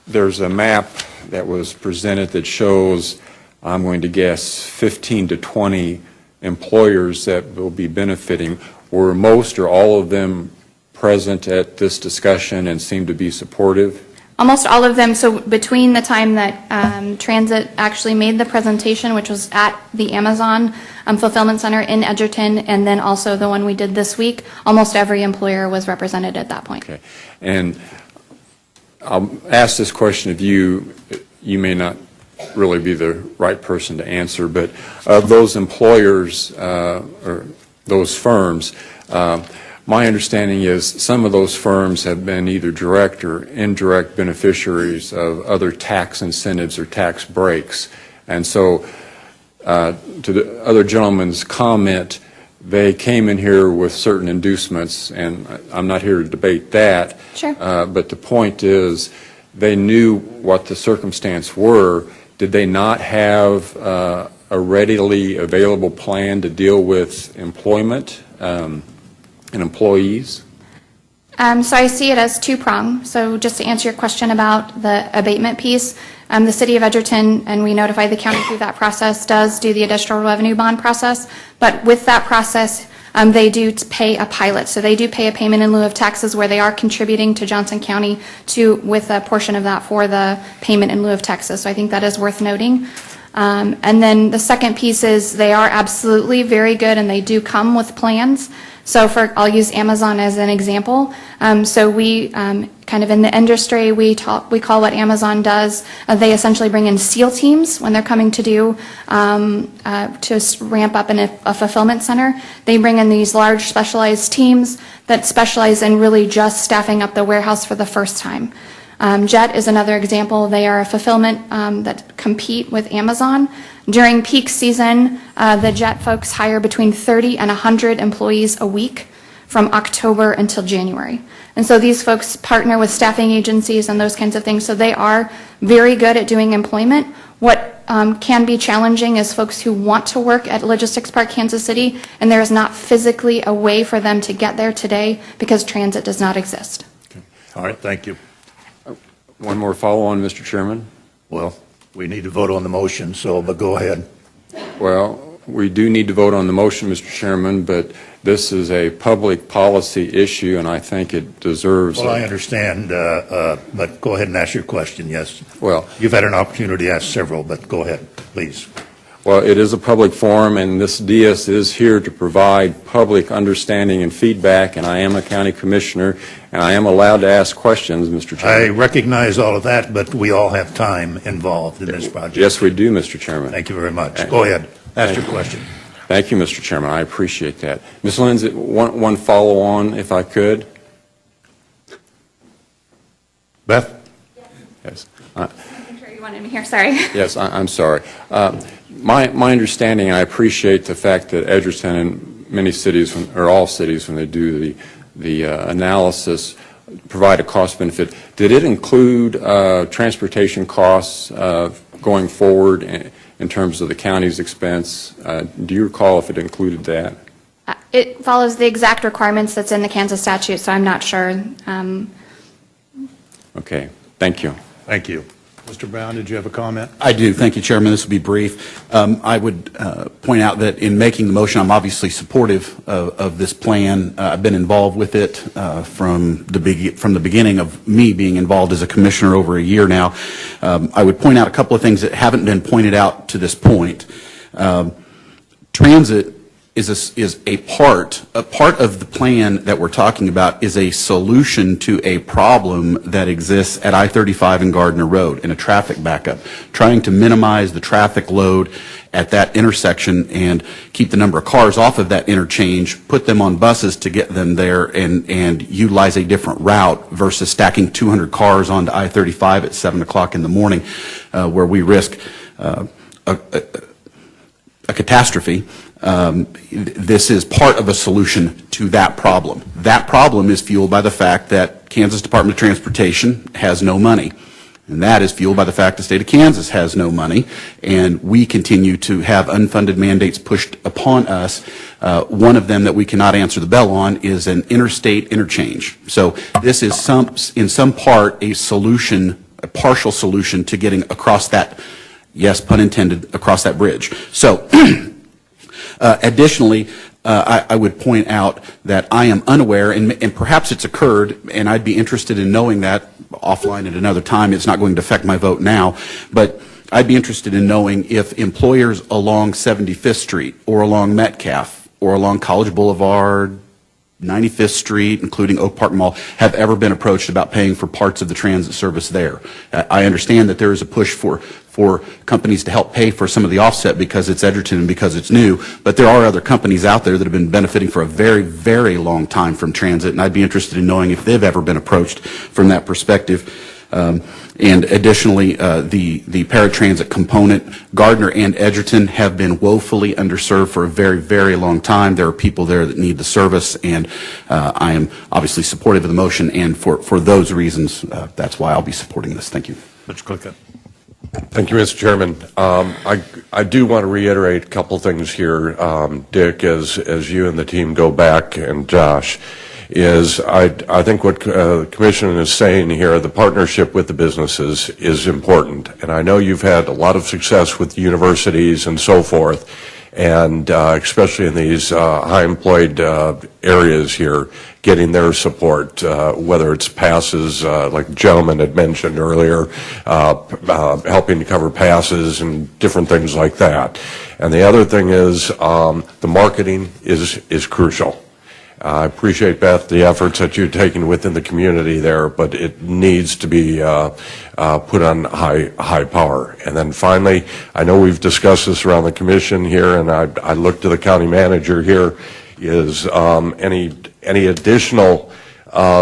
There's a map that was presented that shows, I'm going to guess, 15 to 20 employers that will be benefiting. Were most or all of them present at this discussion and seemed to be supportive? Almost all of them. So between the time that Transit actually made the presentation, which was at the Amazon Fulfillment Center in Edgerton, and then also the one we did this week, almost every employer was represented at that point. Okay. And I'll ask this question of you. You may not really be the right person to answer, but of those employers or those firms, my understanding is some of those firms have been either direct or indirect beneficiaries of other tax incentives or tax breaks. And so to the other gentleman's comment, they came in here with certain inducements, and I'm not here to debate that. Sure. But the point is, they knew what the circumstance were. Did they not have a readily available plan to deal with employment and employees? So I see it as two-pronged. So just to answer your question about the abatement piece, the City of Edgerton, and we notify the county through that process, does do the additional revenue bond process. But with that process, they do pay a pilot. So they do pay a payment in lieu of taxes where they are contributing to Johnson County with a portion of that for the payment in lieu of taxes. So I think that is worth noting. And then the second piece is they are absolutely very good, and they do come with plans. So I'll use Amazon as an example. So we kind of in the industry, we call what Amazon does, they essentially bring in SEAL teams when they're coming to do, to ramp up in a fulfillment center. They bring in these large specialized teams that specialize in really just staffing up the warehouse for the first time. Jet is another example. They are a fulfillment that compete with Amazon. During peak season, the Jet folks hire between 30 and 100 employees a week from October until January. And so these folks partner with staffing agencies and those kinds of things. So they are very good at doing employment. What can be challenging is folks who want to work at Logistics Park Kansas City, and there is not physically a way for them to get there today because transit does not exist. Okay. All right, thank you. One more follow-on, Mr. Chairman. Well, we need to vote on the motion, but go ahead. Well, we do need to vote on the motion, Mr. Chairman, but this is a public policy issue, and I think it deserves... Well, I understand, but go ahead and ask your question, yes. Well, you've had an opportunity to ask several, but go ahead, please. Well, it is a public forum, and this DS is here to provide public understanding and feedback, and I am a county commissioner, and I am allowed to ask questions, Mr. Chairman. I recognize all of that, but we all have time involved in this project. Yes, we do, Mr. Chairman. Thank you very much. Go ahead. Ask your question. Thank you, Mr. Chairman. I appreciate that. Ms. Lindsay, one follow-on, if I could. Beth? Yes. I'm sure you wanted me here, sorry. Yes, I'm sorry. My understanding, and I appreciate the fact that Edgerton and many cities, or all cities, when they do the analysis, provide a cost benefit. Did it include transportation costs going forward in terms of the county's expense? Do you recall if it included that? It follows the exact requirements that's in the Kansas statute, so I'm not sure. Okay, thank you. Thank you. Mr. Brown, did you have a comment? I do. Thank you, Chairman. This will be brief. I would point out that in making the motion, I'm obviously supportive of this plan. I've been involved with it from the beginning of me being involved as a commissioner over a year now. I would point out a couple of things that haven't been pointed out to this point. Transit is a part of the plan that we're talking about is a solution to a problem that exists at I-35 and Gardner Road in a traffic backup, trying to minimize the traffic load at that intersection and keep the number of cars off of that interchange, put them on buses to get them there and utilize a different route versus stacking 200 cars onto I-35 at 7 o'clock in the morning where we risk a catastrophe. This is part of a solution to that problem. That problem is fueled by the fact that Kansas Department of Transportation has no money. And that is fueled by the fact the state of Kansas has no money. And we continue to have unfunded mandates pushed upon us. One of them that we cannot answer the bell on is an interstate interchange. So this is in some part a solution, a partial solution to getting across that, yes, pun intended, across that bridge. So additionally, I would point out that I am unaware, and perhaps it's occurred, and I'd be interested in knowing that offline at another time. It's not going to affect my vote now, but I'd be interested in knowing if employers along 75th Street or along Metcalf or along College Boulevard, 95th Street, including Oak Park Mall, have ever been approached about paying for parts of the transit service there. I understand that there is a push for companies to help pay for some of the offset because it's Edgerton and because it's new, but there are other companies out there that have been benefiting for a very, very long time from transit, and I'd be interested in knowing if they've ever been approached from that perspective. And additionally, the paratransit component, Gardner and Edgerton have been woefully underserved for a very, very long time. There are people there that need the service, and I am obviously supportive of the motion, and for those reasons, that's why I'll be supporting this. Thank you. Mr. Clickett. Thank you, Mr. Chairman. I do want to reiterate a couple things here, Dick, as you and the team go back, and Josh, is I think what the Commission is saying here, the partnership with the businesses is important. And I know you've had a lot of success with universities and so forth, and especially in these high-employed areas here, getting their support, whether it's passes, like the gentleman had mentioned earlier, helping to cover passes and different things like that. And the other thing is the marketing is crucial. I appreciate, Beth, the efforts that you're taking within the community there, but it needs to be put on high power. And then finally, I know we've discussed this around the commission here, and I look to the county manager here, is any additional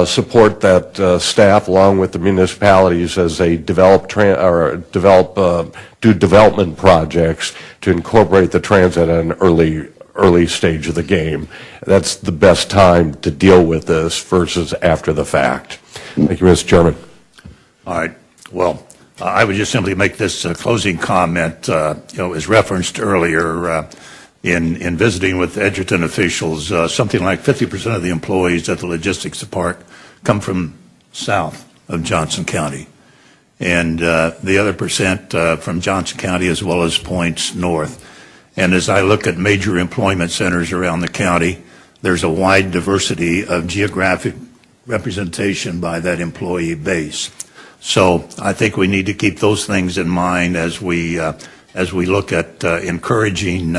support that staff, along with the municipalities, as they develop do development projects to incorporate the transit at an early stage of the game. That's the best time to deal with this versus after the fact. Thank you, Mr. Chairman. All right. Well, I would just simply make this closing comment. As referenced earlier, in visiting with Edgerton officials, something like 50% of the employees at the logistics department come from south of Johnson County, and the other percent from Johnson County as well as points north. And as I look at major employment centers around the county, there's a wide diversity of geographic representation by that employee base. So I think we need to keep those things in mind as we look at encouraging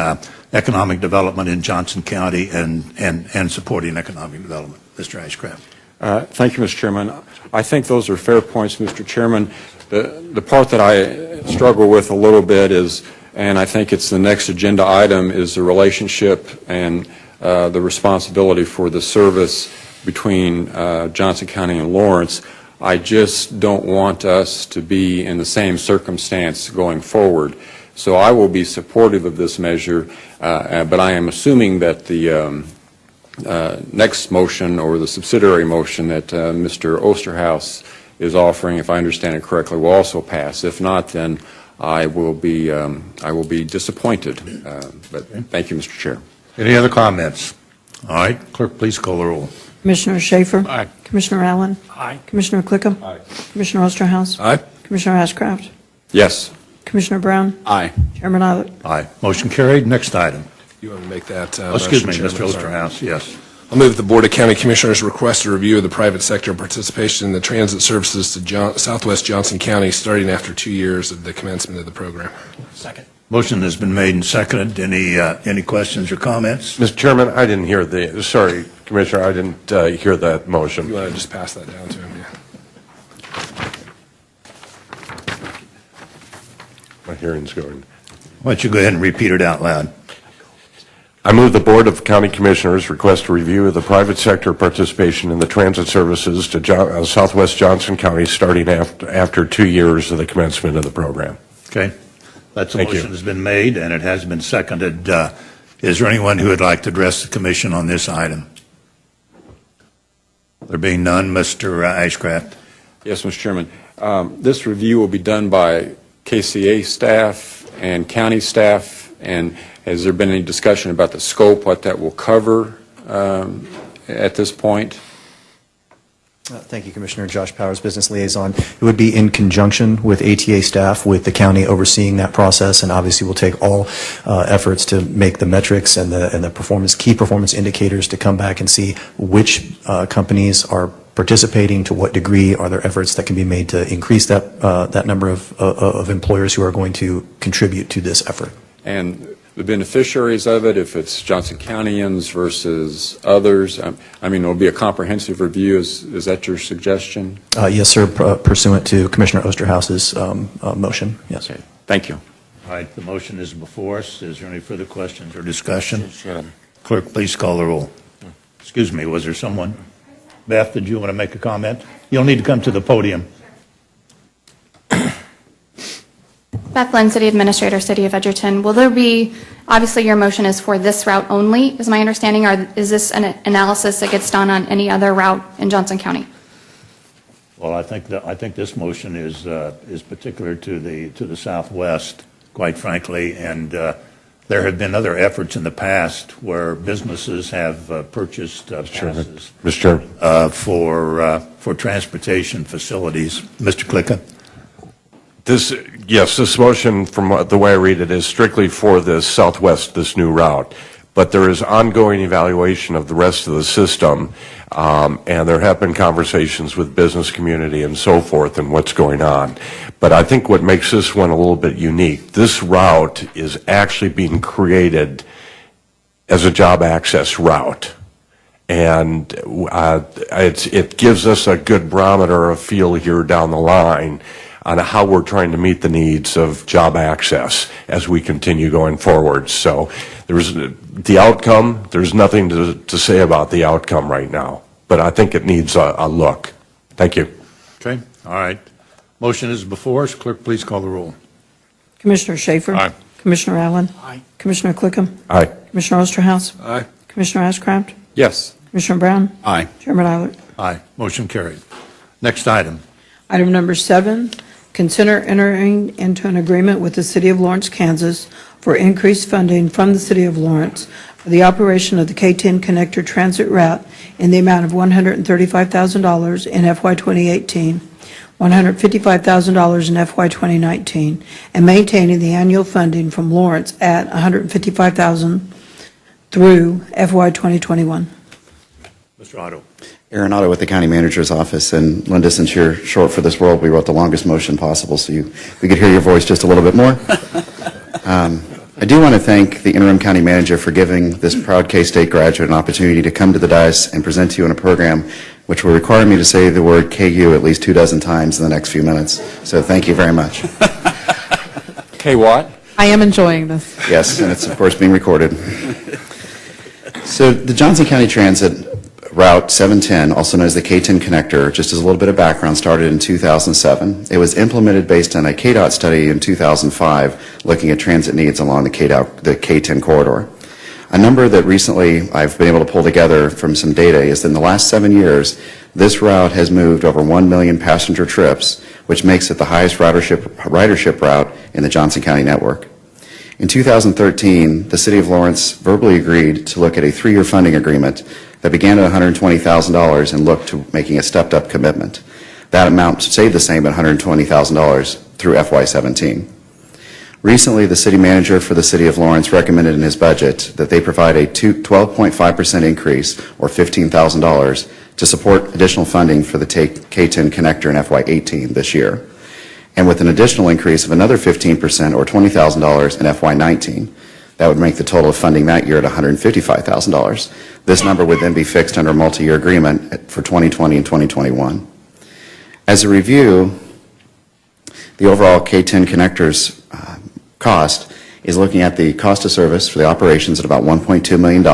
economic development in Johnson County and supporting economic development. Mr. Ashcraft. Thank you, Mr. Chairman. I think those are fair points, Mr. Chairman. The part that I struggle with a little bit is, and I think it's the next agenda item, is the relationship and the responsibility for the service between Johnson County and Lawrence. I just don't want us to be in the same circumstance going forward. So I will be supportive of this measure, but I am assuming that the next motion, or the subsidiary motion that Mr. Osterhaus is offering, if I understand it correctly, will also pass. If not, then I will be disappointed. But thank you, Mr. Chair. Any other comments? All right, clerk, please call the roll. Commissioner Schaefer? Aye. Commissioner Allen? Aye. Commissioner Clickham? Aye. Commissioner Osterhaus? Aye. Commissioner Ashcraft? Yes. Commissioner Brown? Aye. Chairman Eilert? Aye. Motion carried. Next item. You want to make that Excuse me, motion, Mr. Chairman? Sorry. Osterhaus. Yes. I'll move that the Board of County Commissioners request a review of the private sector participation in the transit services to Southwest Johnson County starting after 2 years of the commencement of the program. Second. Motion has been made and seconded. Any questions or comments? Mr. Chairman, I didn't hear sorry, Commissioner, I didn't hear that motion. You want to just pass that down to him? Yeah. My hearing's going. Why don't you go ahead and repeat it out loud? I move the Board of County Commissioners request a review of the private sector participation in the transit services to Southwest Johnson County starting after 2 years of the commencement of the program. Okay. That Thank you. motion has been made and it has been seconded. Is there anyone who would like to address the commission on this item? There being none, Mr. Ashcraft. Yes, Mr. Chairman. This review will be done by KCA staff and county staff, and has there been any discussion about the scope, what that will cover at this point? Thank you, Commissioner. Josh Powers, Business Liaison. It would be in conjunction with ATA staff, with the county overseeing that process, and obviously we'll take all efforts to make the metrics and the key performance indicators to come back and see which companies are participating, to what degree are there efforts that can be made to increase that number of employers who are going to contribute to this effort. And the beneficiaries of it, if it's Johnson Countyans versus others, I mean, it'll be a comprehensive review. Is that your suggestion? Yes, sir, pursuant to Commissioner Osterhaus's motion, yes. Okay. Thank you. All right, the motion is before us. Is there any further questions or discussion? Clerk, please call the roll. Excuse me, was there someone? Beth, did you want to make a comment? You'll need to come to the podium. Beth Lynn, City Administrator, City of Edgerton. Will there be, obviously your motion is for this route only, is my understanding, or is this an analysis that gets done on any other route in Johnson County? Well, I think this motion is particular to the southwest, quite frankly, and there have been other efforts in the past where businesses have purchased passes Mr. Chairman. For transportation facilities. Mr. Klicka? This motion, from the way I read it, is strictly for the southwest, this new route. But there is ongoing evaluation of the rest of the system, and there have been conversations with business community and so forth and what's going on. But I think what makes this one a little bit unique, this route is actually being created as a job access route. And it gives us a good barometer of feel here down the line on how we're trying to meet the needs of job access as we continue going forward. So there's the outcome, there's nothing to say about the outcome right now, but I think it needs a look. Thank you. Okay, all right. Motion is before us. Clerk, please call the roll. Commissioner Schaefer? Aye. Commissioner Allen? Aye. Commissioner Clickham? Aye. Commissioner Osterhouse? Aye. Commissioner Ashcraft? Yes. Commissioner Brown? Aye. Chairman Eilert? Aye. Motion carried. Next item. Item number 7, consider entering into an agreement with the City of Lawrence, Kansas for increased funding from the City of Lawrence for the operation of the K-10 Connector Transit Route in the amount of $135,000 in FY 2018, $155,000 in FY 2019, and maintaining the annual funding from Lawrence at $155,000 through FY 2021. Mr. Otto. Aaron Otto with the County Manager's Office, and Linda, since you're short for this world, we wrote the longest motion possible so we could hear your voice just a little bit more. I do want to thank the Interim County Manager for giving this proud K-State graduate an opportunity to come to the dais and present to you on a program which will require me to say the word KU at least 24 times in the next few minutes. So thank you very much. K what? I am enjoying this. Yes, and it's of course being recorded. So the Johnson County Transit Route 710, also known as the K-10 Connector, just as a little bit of background, started in 2007. It was implemented based on a KDOT study in 2005 looking at transit needs along the K-10 corridor. A number that recently I've been able to pull together from some data is that in the last 7 years, this route has moved over 1 million passenger trips, which makes it the highest ridership route in the Johnson County network. In 2013, the City of Lawrence verbally agreed to look at a 3-year funding agreement that began at $120,000 and looked to making a stepped-up commitment. That amount stayed the same at $120,000 through FY17. Recently, the City Manager for the City of Lawrence recommended in his budget that they provide a 12.5% increase, or $15,000, to support additional funding for the K-10 Connector in FY18 this year, and with an additional increase of another 15%, or $20,000 in FY19. That would make the total of funding that year at $155,000. This number would then be fixed under a multi-year agreement for 2020 and 2021. As a review, the overall K-10 Connector's cost is looking at the cost of service for the operations at about $1.2 million,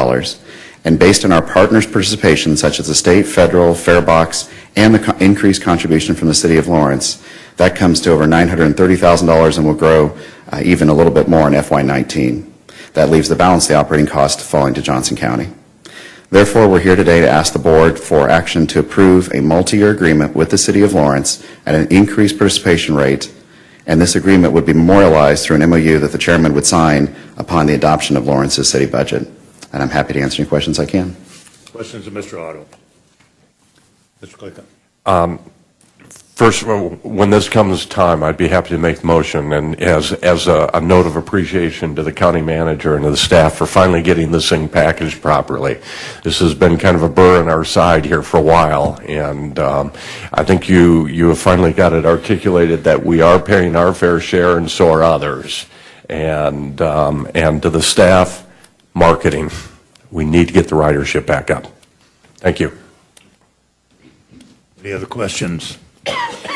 and based on our partners' participation, such as the state, federal, Farebox, and the increased contribution from the City of Lawrence, that comes to over $930,000 and will grow even a little bit more in FY19. That leaves the balance of the operating cost falling to Johnson County. Therefore, we're here today to ask the board for action to approve a multi-year agreement with the City of Lawrence at an increased participation rate, and this agreement would be memorialized through an MOU that the chairman would sign upon the adoption of Lawrence's city budget. And I'm happy to answer any questions I can. Questions of Mr. Otto? Mr. Klicka. First, when this comes time, I'd be happy to make the motion, and as a note of appreciation to the county manager and to the staff for finally getting this thing packaged properly. This has been kind of a burr on our side here for a while, and I think you have finally got it articulated that we are paying our fair share, and so are others. And to the staff, marketing, we need to get the ridership back up. Thank you. Any other questions?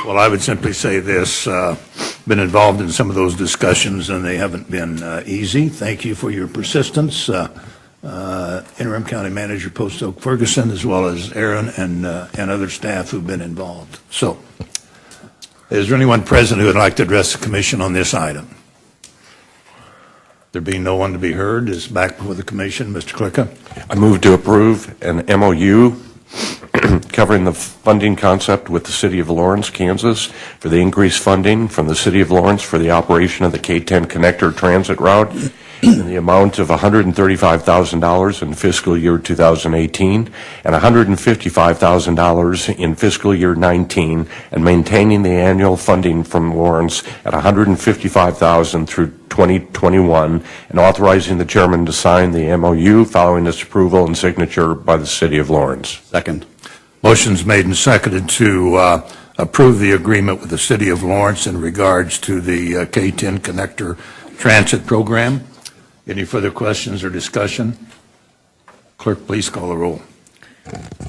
Well, I would simply say this, been involved in some of those discussions and they haven't been easy. Thank you for your persistence. Interim County Manager Post Oak Ferguson, as well as Aaron and other staff who've been involved. So, Is there anyone present who would like to address the commission on this item? There being no one to be heard, is back before the commission. Mr. Klicka. I move to approve an MOU covering the funding concept with the City of Lawrence, Kansas, for the increased funding from the City of Lawrence for the operation of the K-10 connector transit route in the amount of $135,000 in fiscal year 2018 and $155,000 in fiscal year 19, and maintaining the annual funding from Lawrence at $155,000 through 2021, and authorizing the chairman to sign the MOU following its approval and signature by the City of Lawrence. Second. Motion's made and seconded to approve the agreement with the City of Lawrence in regards to the K-10 connector transit program. Any further questions or discussion? Clerk, please call the roll.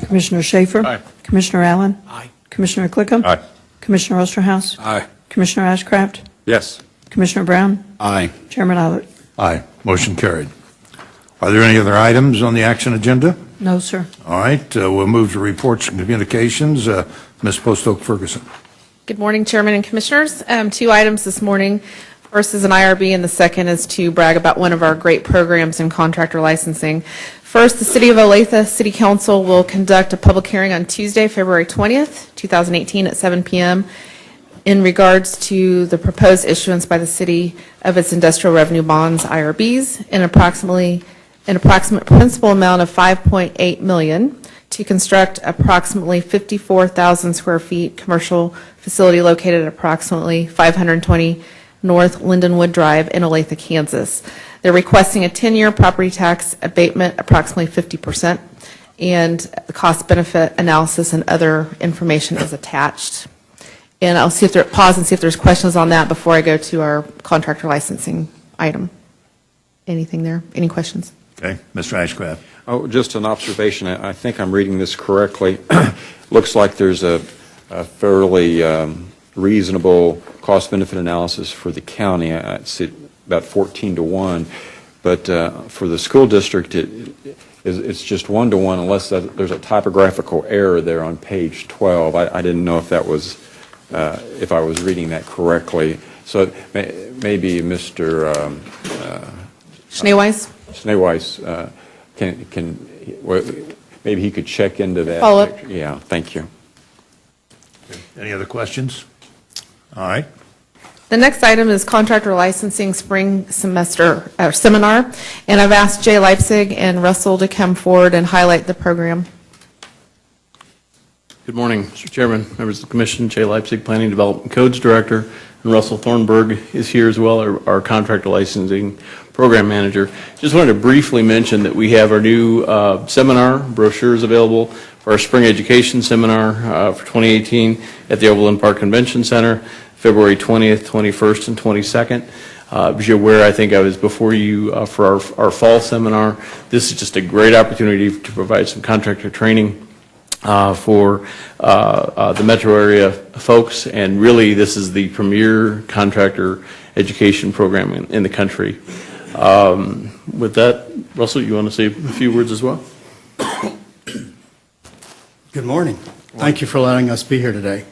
Commissioner Schaefer? Aye. Commissioner Allen? Aye. Commissioner Klickum? Aye. Commissioner Osterhaus? Aye. Commissioner Ashcraft? Yes. Commissioner Brown? Aye. Chairman Eilert? Aye. Motion carried. Are there any other items on the action agenda? No, sir. All right, we'll move to reports and communications. Ms. Postoke Ferguson. Good morning, Chairman and Commissioners. 2 items this morning. First is an IRB, and the second is to brag about one of our great programs in contractor licensing. First, the City of Olathe City Council will conduct a public hearing on Tuesday, February 20th, 2018 at 7 p.m. in regards to the proposed issuance by the city of its industrial revenue bonds, IRBs, an approximate principal amount of $5.8 million to construct approximately 54,000 square feet commercial facility located at approximately 520 North Lindenwood Drive in Olathe, Kansas. They're requesting a 10-year property tax abatement, approximately 50%, and the cost-benefit analysis and other information is attached. And I'll see if pause and see if there's questions on that before I go to our contractor licensing item. Anything there? Any questions? Okay, Mr. Ashcraft. Oh, just an observation. I think I'm reading this correctly. Looks like there's a fairly reasonable cost-benefit analysis for the county. It's about 14-1, but for the school district, it's just 1-1 unless there's a typographical error there on page 12. I didn't know if that was if I was reading that correctly. So maybe Mr. Schneeweiss? Schneeweiss maybe he could check into that. Follow up. Yeah, thank you. Any other questions? All right. The next item is contractor licensing spring semester seminar, and I've asked Jay Leipzig and Russell to come forward and highlight the program. Good morning, Mr. Chairman, members of the Commission. Jay Leipzig, Planning Development Codes Director, and Russell Thornburg is here as well, our contractor licensing program manager. Just wanted to briefly mention that we have our new seminar brochures available for our spring education seminar for 2018 at the Overland Park Convention Center, February 20th, 21st, and 22nd. As you're aware, I think I was before you for our fall seminar. This is just a great opportunity to provide some contractor training for the metro area folks, and really this is the premier contractor education program in the country. With that, Russell, you want to say a few words as well? Good morning. Thank you for letting us be here today.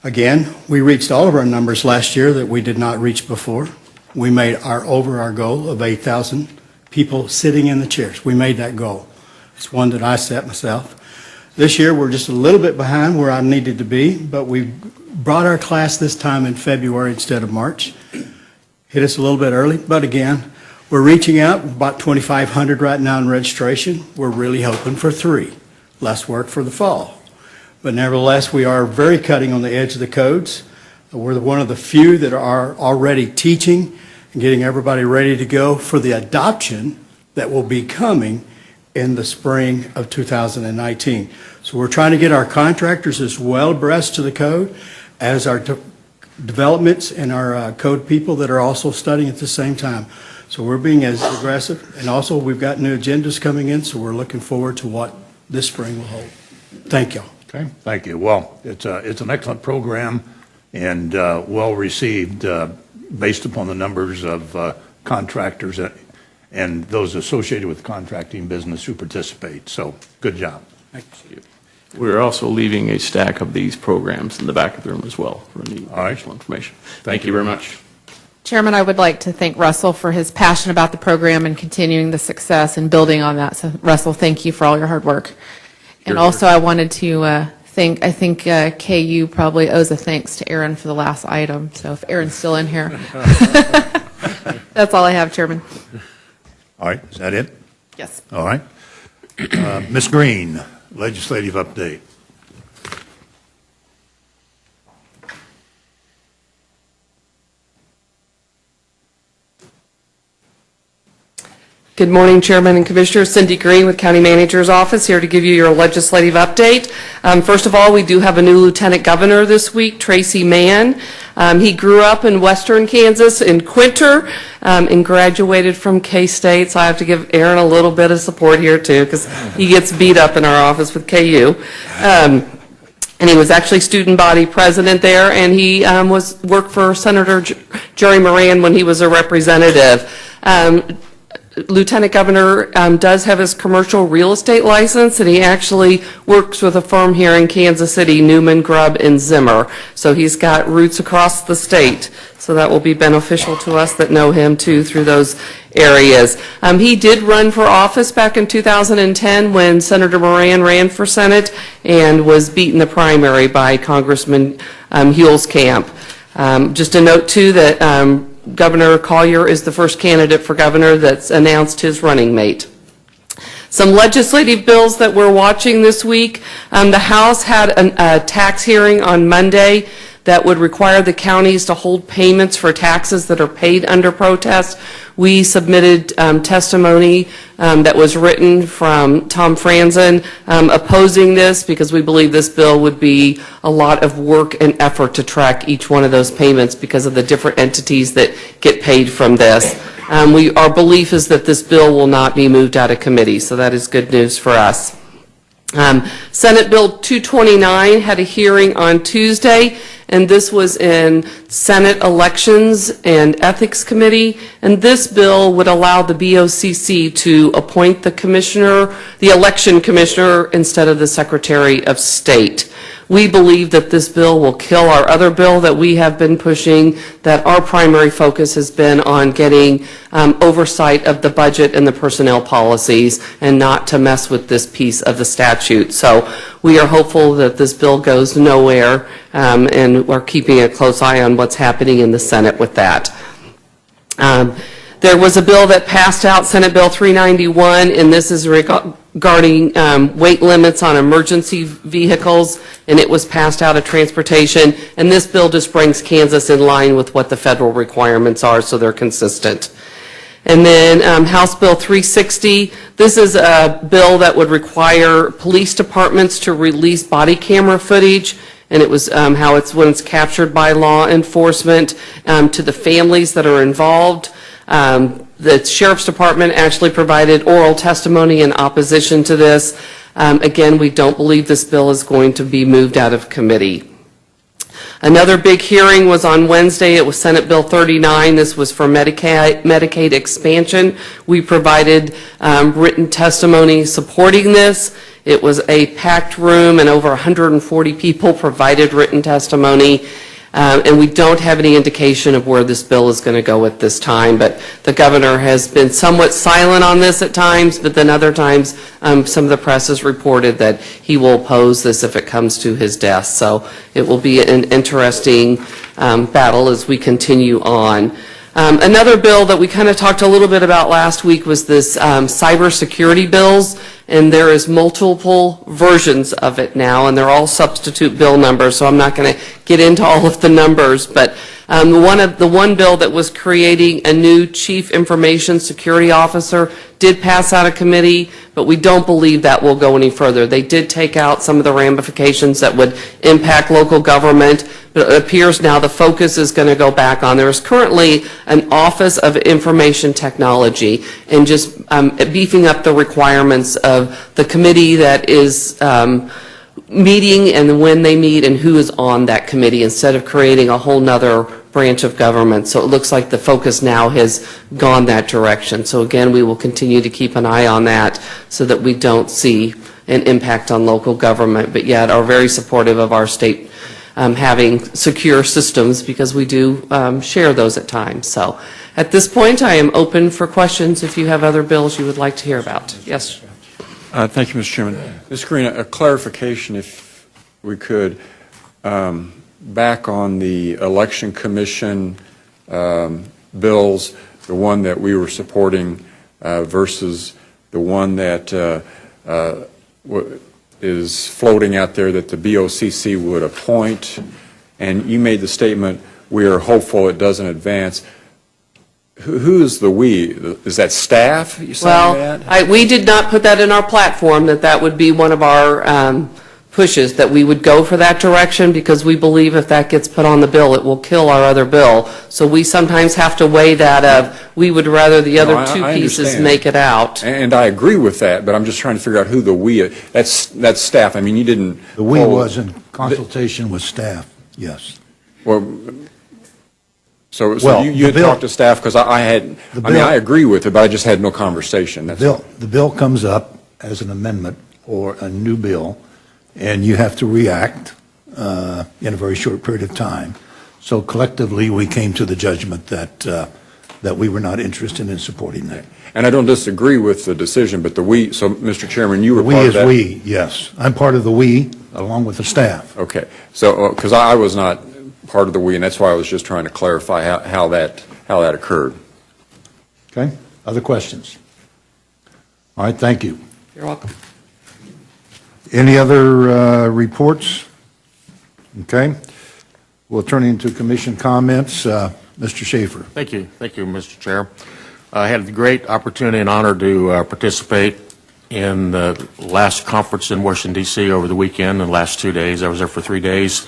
Again, we reached all of our numbers last year that we did not reach before. We made over our goal of 8,000 people sitting in the chairs. We made that goal. It's one that I set myself. This year, we're just a little bit behind where I needed to be, but we brought our class this time in February instead of March. Hit us a little bit early, but again, we're reaching out, about 2,500 right now in registration. We're really hoping for 3. Less work for the fall. But nevertheless, we are very cutting on the edge of the codes. We're one of the few that are already teaching and getting everybody ready to go for the adoption that will be coming in the spring of 2019. So we're trying to get our contractors as well abreast to the code as our developments and our code people that are also studying at the same time. So we're being as aggressive, and also we've got new agendas coming in, so we're looking forward to what this spring will hold. Thank you. Okay, thank you. Well, it's an excellent program and well received based upon the numbers of contractors and those associated with contracting business who participate. So good job. Thank you. we're also leaving a stack of these programs in the back of the room as well for any additional information. Thank you very much. Chairman, I would like to thank Russell for his passion about the program and continuing the success and building on that. So, Russell, thank you for all your hard work. And also, I wanted to thank, I think KU probably owes a thanks to Aaron for the last item. So if Aaron's still in here. That's all I have, Chairman. All right, is that it? Yes. All right. Ms. Green, legislative update. Good morning, Chairman and Commissioners. Cindy Green with County Manager's Office, here to give you your legislative update. First of all, we do have a new Lieutenant Governor this week, Tracy Mann. He grew up in western Kansas in Quinter and graduated from K-State, so I have to give Aaron a little bit of support here too, because he gets beat up in our office with KU. And he was actually student body president there, and he worked for Senator Jerry Moran when he was a representative. Lieutenant Governor does have his commercial real estate license, and he actually works with a firm here in Kansas City, Newman, Grubb, and Zimmer. So he's got roots across the state. So that will be beneficial to us that know him, too, through those areas. He did run for office back in 2010 when Senator Moran ran for Senate and was beaten the primary by Congressman Huelskamp. Just a note, too, that Governor Collier is the first candidate for governor that's announced his running mate. Some legislative bills that we're watching this week. The House had a tax hearing on Monday that would require the counties to hold payments for taxes that are paid under protest. We submitted testimony that was written from Tom Franzen opposing this because we believe this bill would be a lot of work and effort to track each one of those payments because of the different entities that get paid from this. Our belief is that this bill will not be moved out of committee, so that is good news for us. Senate Bill 229 had a hearing on Tuesday, and this was in Senate Elections and Ethics Committee, and this bill would allow the BOCC to appoint the election commissioner instead of the Secretary of State. We believe that this bill will kill our other bill that we have been pushing, that our primary focus has been on getting oversight of the budget and the personnel policies and not to mess with this piece of the statute. So we are hopeful that this bill goes nowhere, and we're keeping a close eye on what's happening in the Senate with that. There was a bill that passed out, Senate Bill 391, and this is regarding weight limits on emergency vehicles, and it was passed out of transportation. And this bill just brings Kansas in line with what the federal requirements are, so they're consistent. And then House Bill 360, this is a bill that would require police departments to release body camera footage, and it was when it's captured by law enforcement to the families that are involved. The Sheriff's Department actually provided oral testimony in opposition to this. Again, we don't believe this bill is going to be moved out of committee. Another big hearing was on Wednesday. It was Senate Bill 39. This was for Medicaid expansion. We provided written testimony supporting this. It was a packed room, and over 140 people provided written testimony. And we don't have any indication of where this bill is going to go at this time, but the governor has been somewhat silent on this at times, but then other times some of the press has reported that he will oppose this if it comes to his desk. So it will be an interesting battle as we continue on. Another bill that we kind of talked a little bit about last week was this cybersecurity bills, and there is multiple versions of it now, and they're all substitute bill numbers, so I'm not going to get into all of the numbers, but the one bill that was creating a new chief information security officer did pass out of committee, but we don't believe that will go any further. They did take out some of the ramifications that would impact local government, but it appears now the focus is going to go back on. There is currently an Office of Information Technology, and just beefing up the requirements of the committee that is meeting and when they meet and who is on that committee, instead of creating a whole nother branch of government. So it looks like the focus now has gone that direction. So again, we will continue to keep an eye on that so that we don't see an impact on local government, but yet are very supportive of our state having secure systems, because we do share those at times. So at this point, I am open for questions if you have other bills you would like to hear about. Yes. Thank you, Mr. Chairman. Ms. Green, a clarification, if we could, back on the Election Commission bills, the one that we were supporting versus the one that is floating out there that the BOCC would appoint, and you made the statement, we are hopeful it doesn't advance. Who is the we? Is that staff? You saying that? We did not put that in our platform, that would be one of our pushes, that we would go for that direction, because we believe if that gets put on the bill, it will kill our other bill. So we sometimes have to weigh that of, we would rather the other two pieces make it out. And I agree with that, but I'm just trying to figure out who the we is. That's staff. I mean, you didn't... The we was in consultation with staff, yes. Well, so you had talked to staff, because I agree with it, but I just had no conversation. The bill comes up as an amendment or a new bill, and you have to react in a very short period of time. So collectively, we came to the judgment that we were not interested in supporting that. And I don't disagree with the decision, but the we, so Mr. Chairman, you were The part of that? we is we, yes. I'm part of the we, along with the staff. Okay. So, because I was not part of the we, and that's why I was just trying to clarify how that occurred. Okay? Other questions? All right, thank you. You're welcome. Any other reports? Okay. We'll turn into commission comments. Mr. Schaefer. Thank you, Mr. Chair. I had the great opportunity and honor to participate in the last conference in Washington, D.C. over the weekend, the last 2 days. I was there for 3 days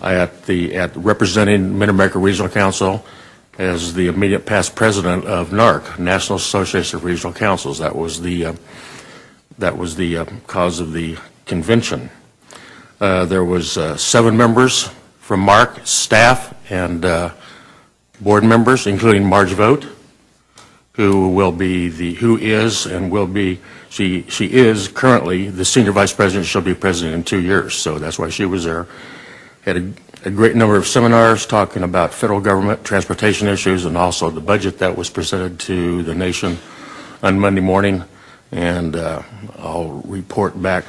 representing Mid-America Regional Council as the immediate past president of NARC, National Association of Regional Councils. That was the cause of the convention. There was 7 members from MARC, staff, and board members, including Marge Vogt, who is currently the senior vice president. She'll be president in 2 years, so that's why she was there. Had a great number of seminars talking about federal government, transportation issues, and also the budget that was presented to the nation on Monday morning. And I'll report back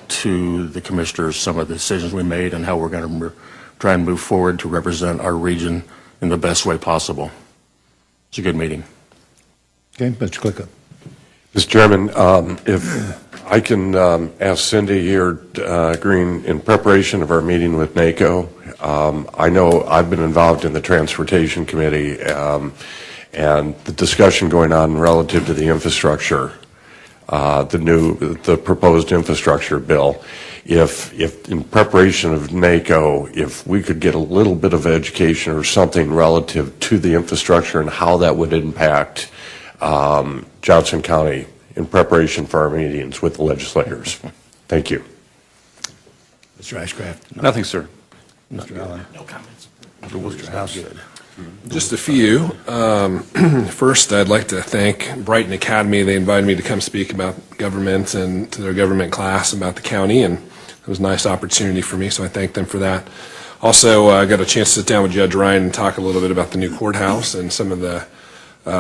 to the commissioners some of the decisions we made and how we're going to try and move forward to represent our region in the best way possible. It's a good meeting. Okay, Mr. Klicka. Mr. Chairman, if I can ask Cindy here, Green, in preparation of our meeting with NACO, I know I've been involved in the Transportation Committee and the discussion going on relative to the infrastructure, the proposed infrastructure bill. If in preparation of NACO, if we could get a little bit of education or something relative to the infrastructure and how that would impact Johnson County in preparation for our meetings with the legislators. Thank you. Mr. Ashcraft. Nothing, sir. Mr. Allen. No comments. Mr. House. Just a few. First, I'd like to thank Brighton Academy. They invited me to come speak about government and to their government class about the county, and it was a nice opportunity for me, so I thank them for that. Also, I got a chance to sit down with Judge Ryan and talk a little bit about the new courthouse and some of the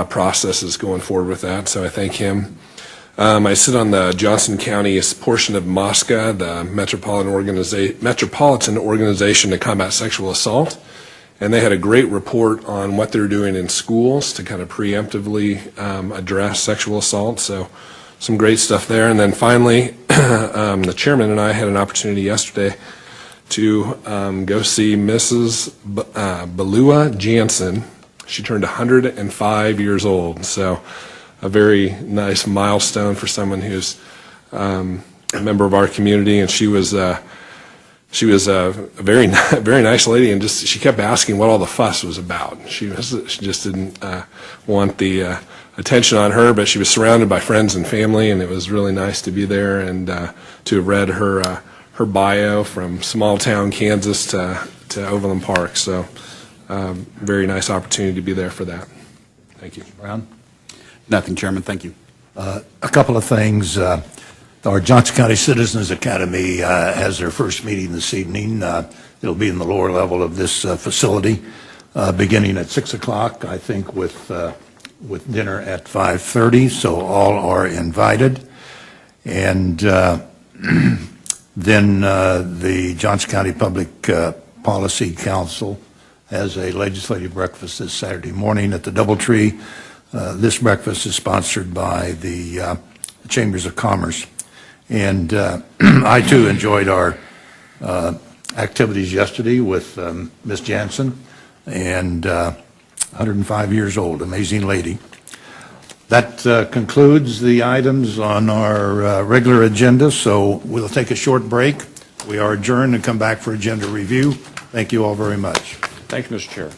processes going forward with that, so I thank him. I sit on the Johnson County portion of MOSCA, the Metropolitan Organization to Combat Sexual Assault, and they had a great report on what they're doing in schools to kind of preemptively address sexual assault, so some great stuff there. And then finally, the chairman and I had an opportunity yesterday to go see Mrs. Balua Jansen. She turned 105 years old, so a very nice milestone for someone who's a member of our community, and she was a very nice lady, and just she kept asking what all the fuss was about. She just didn't want the attention on her, but she was surrounded by friends and family, and it was really nice to be there and to have read her bio from small town Kansas to Overland Park. So very nice opportunity to be there for that. Thank you. Brown. Nothing, Chairman. Thank you. A couple of things. Our Johnson County Citizens Academy has their first meeting this evening. It'll be in the lower level of this facility, beginning at 6 o'clock, I think, with dinner at 5:30, so all are invited. And then the Johnson County Public Policy Council has a legislative breakfast this Saturday morning at the Doubletree. This breakfast is sponsored by the Chambers of Commerce. And I, too, enjoyed our activities yesterday with Ms. Jansen, and 105 years old, amazing lady. That concludes the items on our regular agenda, so we'll take a short break. We are adjourned and come back for agenda review. Thank you all very much. Thank you, Mr. Chair.